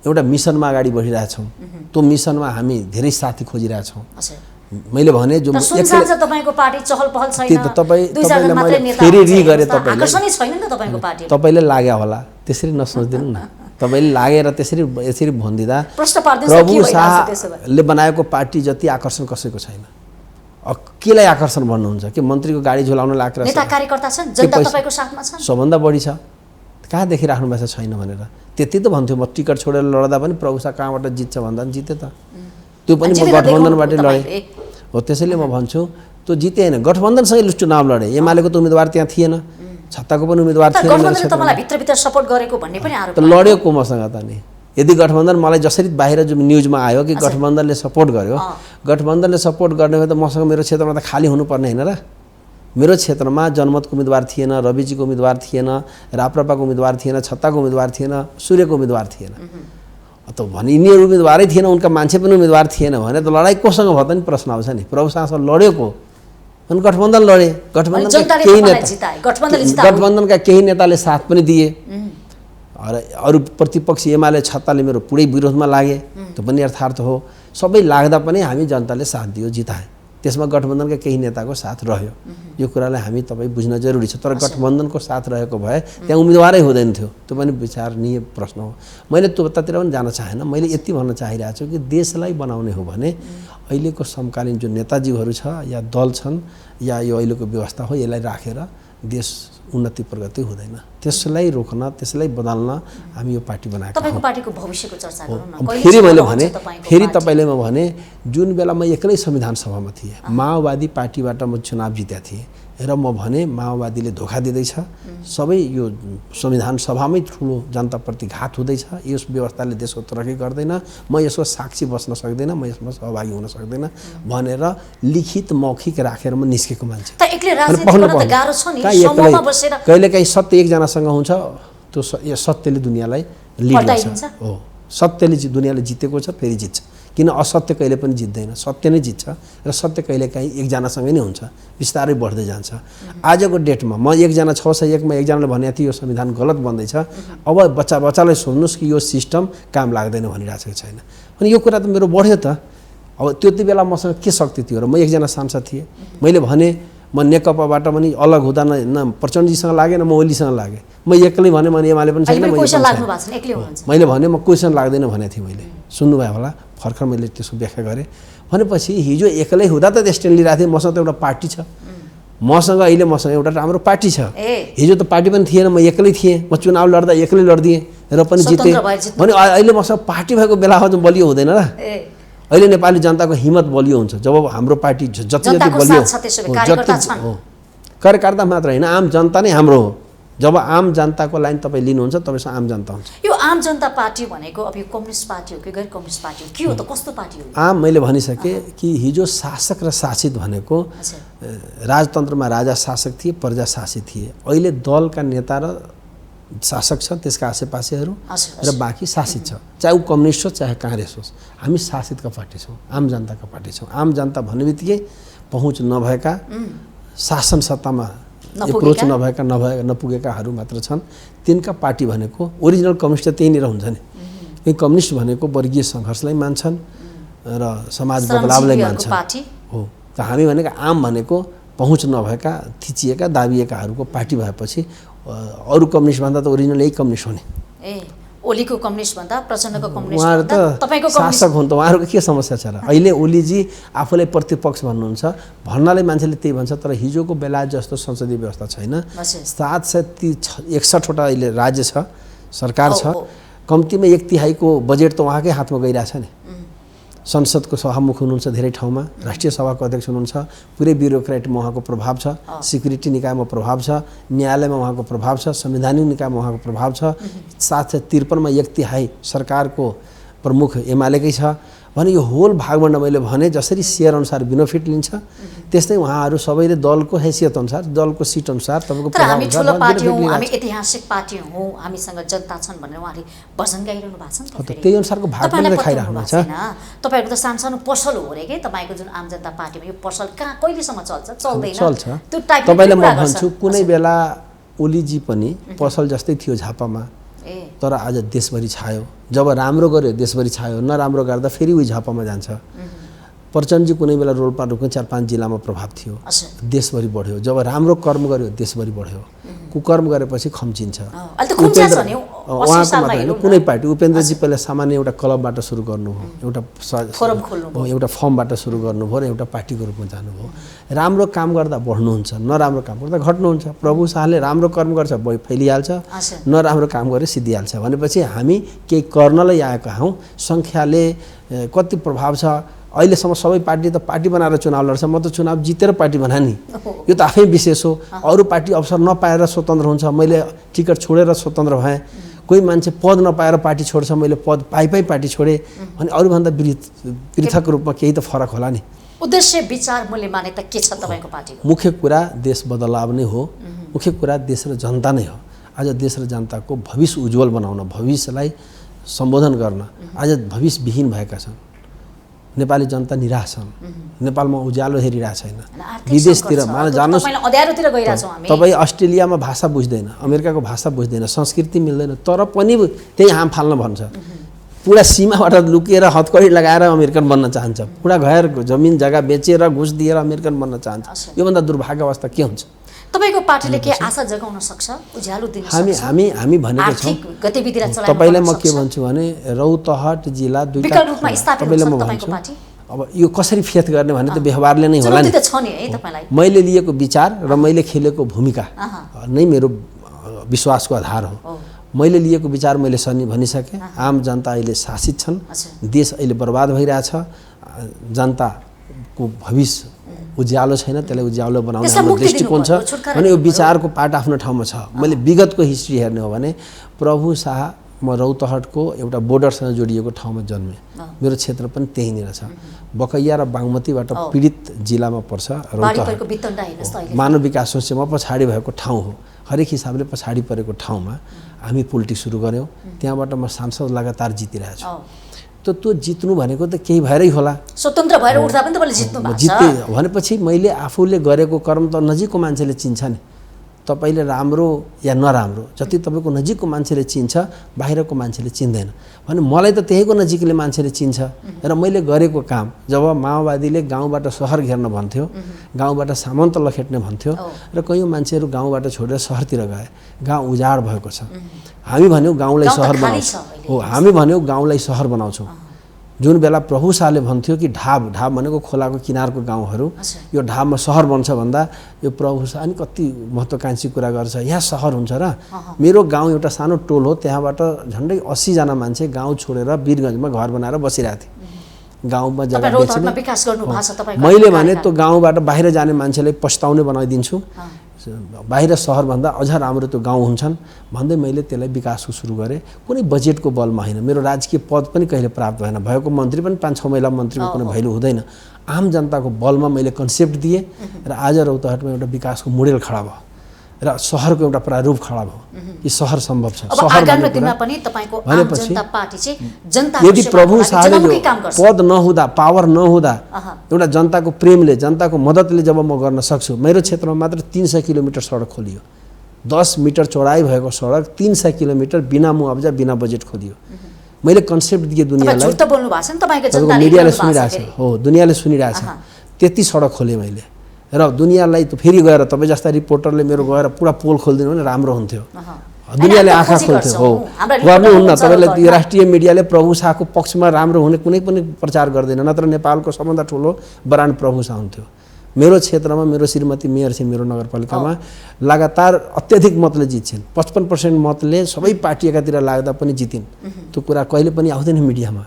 एउटा मिसनमा अगाडि बढिरहेछौँ, त्यो मिसनमा हामी धेरै साथी खोजिरहेछौँ। मैले भने जो तपाईँको पार्टी चहल पहल छैन, तपाईँले मैले फेरि रि गरेँ, तपाईँले लाग्यो होला, त्यसरी नसोच्दिनु न। तपाईँले लागेर यसरी भनिदिँदा प्रभु शाहले बनाएको पार्टी जति आकर्षण कसैको छैन। केलाई आकर्षण भन्नुहुन्छ कि मन्त्रीको गाडी झुलाउन लागेर सबभन्दा बढी छ, कहाँ देखिराख्नु भएको छैन भनेर त्यति त भन्थ्यो। म टिकट छोडेर लड्दा पनि प्रभु शाह कहाँबाट जित्छ भन्दा पनि जिते त, त्यो पनि म गठबन्धनबाटै लडेँ हो। त्यसैले म भन्छु त्यो जिते होइन, गठबन्धनसँगै चुनाव लडेँ। एमालेको त उम्मेदवार त्यहाँ थिएन, छत्ताको पनि उम्मेदवार थिएन, त लड्यो को मसँग त नि? यदि गठबन्धन मलाई जसरी बाहिर जो न्युजमा आयो कि गठबन्धनले सपोर्ट गर्यो, गठबन्धनले सपोर्ट गर्ने भए त मसँग मेरो क्षेत्रमा त खाली हुनुपर्ने होइन र? मेरो क्षेत्रमा जनमतको उम्मेदवार थिएन, रविजीको उम्मेदवार थिएन, राप्रपाको उम्मेदवार थिएन, छत्ताको उम्मेदवार थिएन, सूर्यको उम्मेदवार थिएन। त भने यिनीहरू उम्मेदवारै थिएन, उनका मान्छे पनि उम्मेदवार थिएन भने त लडाइँ कोसँग भयो त नि? प्रश्न आउँछ नि। प्रभु शाहसँग लड्यो को? अनि गठबन्धन लडे, गठबन्धनका केही नेताले साथ पनि दिए र अरू प्रतिपक्षी एमाले छत्ताले मेरो पुरै विरोधमा लागे, त्यो पनि यथार्थ हो। सबै लाग्दा पनि हामी जनताले साथ दियो, जिताए। त्यसमा गठबन्धनका केही नेताको साथ रह्यो, यो कुरालाई हामी तपाईँ बुझ्न जरुरी छ। तर गठबन्धनको साथ रहेको भए त्यहाँ उम्मेदवारै हुँदैन थियो, त्यो पनि विचारणीय प्रश्न हो। मैले त्यतातिर पनि जान चाहेन। मैले यति भन्न चाहिरहेको छु कि देशलाई बनाउने हो भने अहिलेको समकालीन जो नेताजीहरू छ या दल छन् या यो अहिलेको व्यवस्था हो, यसलाई राखेर देश उन्नति प्रगति हुँदैन। त्यसलाई रोक्न, त्यसलाई बदल्न हामी यो पार्टी बनाएको हौं। पार्टीको भविष्यको चर्चा गरौँ न। फेरि मैले भने, फेरि तपाईले म भने जुन बेला म एक्लै संविधान सभामा थिएँ, माओवादी पार्टीबाट म चुनाव जितेको थिएँ र म भने माओवादीले धोका दिँदैछ, सबै यो संविधान सभामै ठुलो जनताप्रति घात हुँदैछ, यस व्यवस्थाले देशको तरक्की गर्दैन, म यसको साक्षी बस्न सक्दैन, म यसमा सहभागी हुन सक्दैन भनेर लिखित मौखिक राखेर म निस्केको मान्छे। कहिलेकाहीँ सत्य एकजनासँग हुन्छ, त्यो सत्यले दुनियाँलाई लिड गर्छ हो। सत्यले दुनियाँले जितेको छ, फेरि जित्छ, किन असत्य कहिले पनि जित्दैन, सत्य नै जित्छ र सत्य कहिलेकाहीँ एकजनासँगै नै हुन्छ, बिस्तारै बढ्दै जान्छ। आजको डेटमा म 1/601 मा एकजनाले भनेको थियो यो संविधान गलत बन्दैछ, अब बच्चालाई सोध्नुहोस् कि यो सिस्टम काम लाग्दैन भनिरहेको छैन। अनि यो कुरा त मेरो बढ्यो त। अब त्यति बेला मसँग के शक्ति थियो र म एकजना सांसद थिएँ। मैले भने म नेकपाबाट पनि अलग हुँदा न प्रचण्डजीसँग लागेन, म ओलीसँग लागेँ, म एक्लै भने मैले एमाले पनि छैन, मैले भने म क्वेसन लाग्दैन भनेको थिएँ। मैले सुन्नुभयो होला, भर्खर मैले त्यसको व्याख्या गरेँ। भनेपछि हिजो एक्लै हुँदा त स्ट्यान्ड लिइरहेको थिएँ, मसँग त एउटा पार्टी छ, मसँग एउटा राम्रो पार्टी छ। हिजो त पार्टी पनि थिएन, म एक्लै थिएँ, म चुनाव लड्दा एक्लै लड्दिएँ र पनि जितेँ भने अहिले मसँग पार्टी भएको बेलामा चाहिँ बलियो हुँदैन र? अहिले नेपाली जनताको हिम्मत बलियो हुन्छ जब हाम्रो पार्टी जति जति बलियो हो। कार्यकर्ता मात्र होइन, आम जनता नै हाम्रो हो। जब आम जनताको लाइन तपाईँ लिनुहुन्छ तपाईँसँग आम जनता हुन्छ। यो आम जनता पार्टी भनेको अब यो कम्युनिस्ट पार्टी हो कि गैर कम्युनिस्ट पार्टी हो, के हो त, कस्तो पार्टी हो? आम मैले भनिसकेँ कि हिजो शासक र शासित भनेको राजतन्त्रमा राजा शासक थिए, प्रजा शासित थिए। अहिले दलका नेता र शासक छ, त्यसका आसेपासेहरू र बाँकी शासित छ, चाहे ऊ कम्युनिस्ट हो चाहे काङ्ग्रेस होस्। हामी शासितका पार्टी छौँ, आम जनताका पार्टी छौँ। आम जनता भन्ने बित्तिकै पहुँच नभएका, शासन सत्तामा एप्रोच नभएका नपुगेकाहरू मात्र छन्। तिनका पार्टी भनेको ओरिजिनल कम्युनिस्ट त्यहीँनिर हुन्छ नि। कि कम्युनिस्ट भनेको वर्गीय सङ्घर्षलाई मान्छन् र समाज बदलावलाई मान्छन् हो। त हामी भनेको आम भनेको पहुँच नभएका, थिचिएका, दाबिएकाहरूको पार्टी भएपछि अरू कम्युनिस्ट भन्दा त ओरिजिनल यही कम्युनिस्ट हो नि। ओलीको कम्युनिस्ट भन्दा प्रचण्डको कम्युनिस्ट उहाँहरू त शासक हुन् त, उहाँहरूको के समस्या छ र? अहिले ओलीजी आफूलाई प्रतिपक्ष भन्नुहुन्छ, भन्नाले मान्छेले त्यही भन्छ। तर हिजोको बेला जस्तो संसदीय व्यवस्था छैन। 761 वटा अहिले राज्य छ, सरकार छ, कम्तीमा 1/3 बजेट त उहाँकै हातमा गइरहेछ नि। संसदको सभामुख हुनुहुन्छ धेरै ठाउँमा, राष्ट्रिय सभाको अध्यक्ष हुनुहुन्छ, पुरै ब्युरोक्रेटमा उहाँको प्रभाव छ, सिक्युरिटी निकायमा प्रभाव छ, न्यायालयमा उहाँको प्रभाव छ, संवैधानिक निकायमा उहाँको प्रभाव छ। 753 मा 1/3 सरकारको प्रमुख एमालेकै छ भने यो होल भागबाट मैले भने जसरी सेयर अनुसार बेनिफिट लिन्छ त्यस्तै उहाँहरू सबैले दलको हैसियत अनुसार दलको सिट अनुसार तपाईँको तर हामी ठुलो पार्टी हौँ, हामी ऐतिहासिक पार्टी हौँ, हामीसँग जनता छन् भनेर उहाँले भजन गाइरहनु भएको छ नि त। त्यही अनुसारको भाग पनि देखाइराख्नु छ। तपाईँहरूको त सानसानो पसल हो रे के तपाईँको जुन आम जनता पार्टीमा यो पसल कहाँ कहिलेसम्म चल्छ? चल्दैन। चल्छ। त्यो टाइपले तपाईँलाई म भन्छु कुनै बेला ओलीजी पनि पसल जस्तै थियो झापामा, तर आज देशभरि छायो। जब राम्रो गर्यो देशभरि छायो, नराम्रो गर्दा फेरि उही झापामा जान्छ। प्रचण्डजी कुनै बेला रोल्पाको 4-5 जिल्लामा प्रभाव थियो, देशभरि बढ्यो। जब राम्रो कर्म गर्यो देशभरि बढ्यो, कुकर्म गरेपछि खम्चिन्छ। कुनै पार्टी उपेन्द्रजी पहिला सामान्य एउटा क्लबबाट सुरु गर्नुभयो, एउटा फर्मबाट सुरु गर्नुभयो र एउटा पार्टीको रूपमा जानुभयो। राम्रो काम गर्दा बढ्नुहुन्छ, नराम्रो काम गर्दा घट्नुहुन्छ। प्रभु शाहले राम्रो कर्म गर्छ फैलिहाल्छ, नराम्रो काम गरे सिद्धिहाल्छ। भनेपछि हामी केही कर्नलाई आएका हौँ। सङ्ख्याले कति प्रभाव छ अहिलेसम्म सबै पार्टी त पार्टी बनाएर चुनाव लड्छ, म त चुनाव जितेर पार्टी बनाएँ नि। यो त आफै विशेष हो। अरू पार्टी अवसर नपाएर स्वतन्त्र हुन्छ, मैले टिकट छोडेर स्वतन्त्र भएँ। कोही मान्छे पद नपाएर पार्टी छोड्छ, मैले पद पाइ पार्टी छोडेँ। अनि अरूभन्दा पृथक रूपमा केही त फरक होला नि। उद्देश्य विचार मूल्य मान्यता के छ तपाईँको पार्टीको? मुख्य कुरा देश बदलाव नै हो। मुख्य कुरा देश र जनता नै हो। आज देश र जनताको भविष्य उज्जवल बनाउन, भविष्यलाई सम्बोधन गर्न आज भविष्यविहीन भएका छन्। नेपाली जनता निराश छन्। नेपालमा उज्यालो हेरिरहेको छैन। विदेशतिर जानुहोस्, तपाईँ अस्ट्रेलियामा भाषा बुझ्दैन, अमेरिकाको भाषा बुझ्दैन, संस्कृति मिल्दैन, तर पनि त्यही हाम फाल्न भन्छ। पुरा सीमाबाट लुकेर हतकडी लगाएर अमेरिकन बन्न चाहन्छ। पुरा घर जमिन जग्गा बेचेर घुस दिएर अमेरिकन बन्न चाहन्छ। योभन्दा दुर्भाग्य अवस्था के हुन्छ? तपाईको पार्टीले के आशा जगाउन सक्छ? उज्यालो दिन सक्छ? हामी भनेको छौँ गतिविधिलाई चलाउन। तपाईलाई म के भन्छु भने रौतहट जिल्ला दुईटा विकल्प रूपमा स्थापित हुन्छ तपाईको पार्टी। अब यो कसरी फेथ गर्ने भने त व्यवहारले नै होला नि। त छ नि है तपाईलाई। मैले लिएको विचार र मैले खेलेको भूमिका नै मेरो विश्वासको आधार हो। मैले लिएको विचार मैले भनिसकेँ। आम जनता अहिले शासित छन्, देश अहिले बर्बाद भइरहेछ, जनताको भविष्य उज्यालो छैन, त्यसलाई उज्यालो बनाउने हाम्रो दृष्टिकोण छ भने यो विचारको पाठ आफ्नो ठाउँमा छ। मैले विगतको हिस्ट्री हेर्ने हो भने प्रभु शाह म रौतहटको एउटा बोर्डरसँग जोडिएको ठाउँमा जन्मेँ। मेरो क्षेत्र पनि त्यहीँनिर छ। बकैया र बागमतीबाट पीडित जिल्लामा पर्छ रौतहट। मानव विकास संस्थामा पछाडि भएको ठाउँ हो। हरेक हिसाबले पछाडि परेको ठाउँमा हामी पोलिटिक्स सुरु गऱ्यौँ। त्यहाँबाट म सांसद लगातार जितिरहेको छु। त्यो जित्नु भनेको त केही भएरै होला। स्वतन्त्र भएर उठ्दा पनि तपाईले जित्नु भएको छ। जिते भनेपछि मैले आफूले गरेको कर्म त नजिकको मान्छेले चिन्छ नि। तपाईले राम्रो या नराम्रो जति तपाईको नजिकको मान्छेले चिन्छ, बाहिरको मान्छेले चिन्दैन। भने मलाई त त्यहीको नजिकले मान्छेले चिन्छ। र मैले गरेको काम जब माओवादीले गाउँबाट सहर घेर्न भन्थ्यो, गाउँबाट सामन्त लखेट्ने भन्थ्यो र कयौँ मान्छेहरू गाउँबाट छोडेर सहरतिर गए, गाउँ उजाड भएको छ। हामी भन्यौँ गाउँलाई सहर बनाउँछौँ। हो, हामी भन्यौँ गाउँलाई सहर बनाउँछौँ। जुन बेला प्रभु शाहले भन्थ्यो कि ढाब भनेको खोलाको किनारको गाउँहरू, यो ढाबमा सहर बन्छ भन्दा यो प्रभु शाह नि कति महत्त्वकांक्षी कुरा गर्छ। यहाँ सहर हुन्छ र मेरो गाउँ एउटा सानो टोल हो, त्यहाँबाट झन्डै 80 जना मान्छे गाउँ छोडेर वीरगञ्जमा घर बनाएर बसिरहेको थिए। गाउँमा जग्गा बेच्ने मैले भने त्यो गाउँबाट बाहिर जाने मान्छेलाई पस्ताउने बनाइदिन्छु, बाहिर सहरभन्दा अझ राम्रो त्यो गाउँ हुन्छन् भन्दै मैले त्यसलाई विकासको सुरु गरेँ। कुनै बजेटको बलमा होइन, मेरो राजकीय पद पनि कहिले प्राप्त भएन, भएको मन्त्री पनि 5-6 महिला मन्त्रीको कुनै भ्यालु हुँदैन। आम जनताको बलमा मैले कन्सेप्ट दिएँ र आज रौतहटमा एउटा विकासको मोडेल खडा भयो र सहरको एउटा प्रारूप खडा भयो कि सहर सम्भव छ। यदि प्रभु शाहले पद नहुँदा, पावर नहुँदा, एउटा जनताको प्रेमले, जनताको मद्दतले जब म गर्न सक्छु। मेरो क्षेत्रमा मात्र 300 किलोमिटर सडक खोलियो। 10 मिटर चौडाइ भएको सडक 300 किलोमिटर बिना मुआवजा बिना बजेट खोलियो। मैले कन्सेप्ट दिएँ दुनियाँलाई। मिडियाले सुनिरहेछ, हो दुनियाँले सुनिरहेछ। त्यति सडक खोलेँ मैले र दुनियाँलाई त फेरि गएर तपाईँ जस्ता रिपोर्टरले मेरो गएर पुरा पोल खोलिदिनु भने राम्रो हुन्थ्यो। दुनियाँले आँखा खोल्थ्यो। हो, गर्नुहुन्न। तपाईँलाई यो राष्ट्रिय मिडियाले प्रभु शाहको पक्षमा राम्रो हुने कुनै पनि प्रचार गर्दैन, नत्र नेपालको सबभन्दा ठुलो ब्रान्ड प्रभु शाह हुन्थ्यो। मेरो क्षेत्रमा मेरो श्रीमती मेयर छिन्, मेरो नगरपालिकामा लगातार अत्यधिक मतले जित्छिन्। 55% मतले सबै पार्टी एकातिर लाग्दा पनि जितिन्। त्यो कुरा कहिले पनि आउँदैन मिडियामा।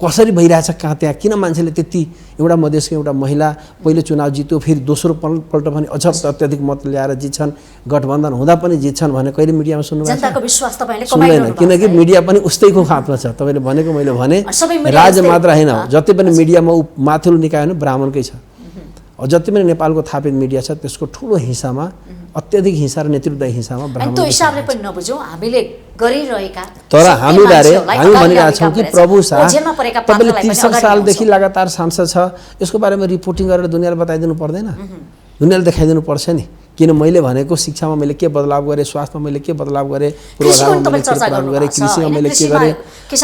कसरी भइरहेछ कहाँ त्यहाँ किन मान्छेले त्यति एउटा मधेसको एउटा महिला पहिले चुनाव जित्यो फेरि दोस्रो पल्ट पनि अझ अत्याधिक मत ल्याएर जित्छन् गठबन्धन हुँदा पनि जित्छन् भने कहिले मिडियामा सुन्नुभएको छ? जनताको विश्वास तपाईले सुन्दैन किनकि मिडिया पनि उस्तैको हातमा छ। तपाईँले भनेको मैले भने राज्य मात्र होइन जति पनि मिडियामा माथिल्लो निकाय होइन ब्राह्मणकै छ। जति पनि नेपालको थापित मिडिया छ त्यसको ठुलो हिस्सामा अत्याधिक हिंसा र नेतृत्वदायी हिंसामा ब्राह्मण त्यो हिसाबले पनि नबुझौँ हामीले गरिरहेका तर हामी भनिरहेका छौँ कि प्रभु शाह तपाईँले 63 सालदेखि लगातार सांसद छ यसको बारेमा रिपोर्टिङ गरेर दुनियाँलाई बताइदिनु पर्दैन? दुनियाँले देखाइदिनु पर्छ नि। किन मैले भनेको शिक्षामा मैले के बदलाव गरेँ स्वास्थ्यमा मैले के बदलाव गरेँ पूर्वाधारमा मैले के बदलाव गरेँ कृषिमा मैले के गरेँ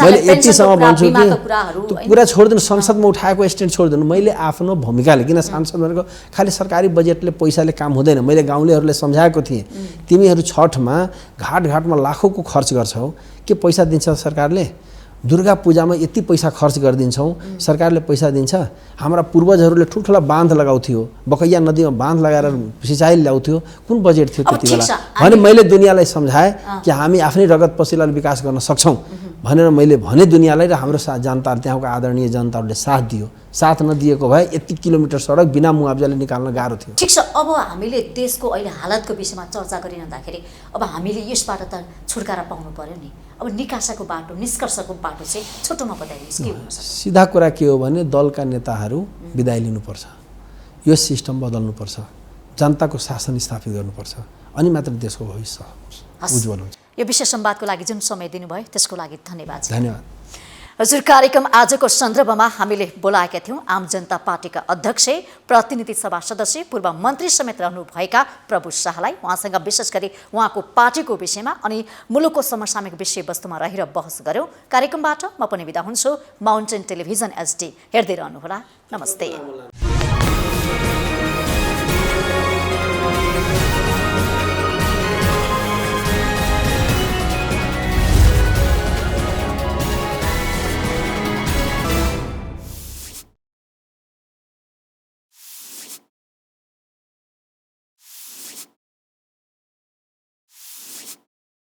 मैले यतिसम्म भन्छु कि त्यो कुरा छोडिदिनु संसदमा उठाएको स्ट्यान्ड छोडिदिनु। मैले आफ्नो भूमिकाले किन सांसद भनेको खालि सरकारी बजेटले पैसाले काम हुँदैन। मैले गाउँलेहरूलाई सम्झाएको थिएँ तिमीहरू छठमा घाटघाटमा लाखौँको खर्च गर्छौ के पैसा दिन्छ सरकारले? दुर्गा पूजामा यति पैसा खर्च गरिदिन्छौँ सरकारले पैसा दिन्छ? हाम्रा पूर्वजहरूले ठुल्ठुला बाँध लगाउँथ्यो बकैया नदीमा बाँध लगाएर सिँचाइ ल्याउँथ्यो कुन बजेट थियो त्यति बेला भने मैले दुनियाँलाई सम्झाएँ कि हामी आफ्नै रगत पसिलाले विकास गर्न सक्छौँ भनेर मैले भने दुनियाँलाई र हाम्रो जनताहरू त्यहाँको आदरणीय जनताहरूले साथ दियो। साथ नदिएको भए यति किलोमिटर सडक बिना मुआब्जाले निकाल्न गाह्रो थियो। ठिक छ अब हामीले देशको अहिले हालतको विषयमा चर्चा गरिरहँदाखेरि अब हामीले यसबाट त छुटकारा पाउनु पर्यो नि। अब निकासाको बाटो निष्कर्षको बाटो चाहिँ छोटोमा बताइदिनुहोस् के हुन्छ? सिधा कुरा के हो भने दलका नेताहरू बिदाय लिनुपर्छ यो सिस्टम बदल्नुपर्छ जनताको शासन स्थापित गर्नुपर्छ अनि मात्र देशको भविष्य उज्जवल हुन्छ। यो विशेष संवादको लागि जुन समय दिनुभयो त्यसको लागि धन्यवाद। धन्यवाद। हजुर कार्यक्रम आजको सन्दर्भमा हामीले बोलाएका थियौँ आम जनता पार्टीका अध्यक्ष प्रतिनिधि सभा सदस्य पूर्व मन्त्री समेत रहनुभएका प्रभु शाहलाई उहाँसँग विशेष गरी उहाँको पार्टीको विषयमा अनि मुलुकको समसामयिक विषयवस्तुमा रहेर बहस गर्यौँ। कार्यक्रमबाट म पनि बिदा हुन्छु। माउन्टेन टेलिभिजन HD हेर्दै रहनुहोला। नमस्ते।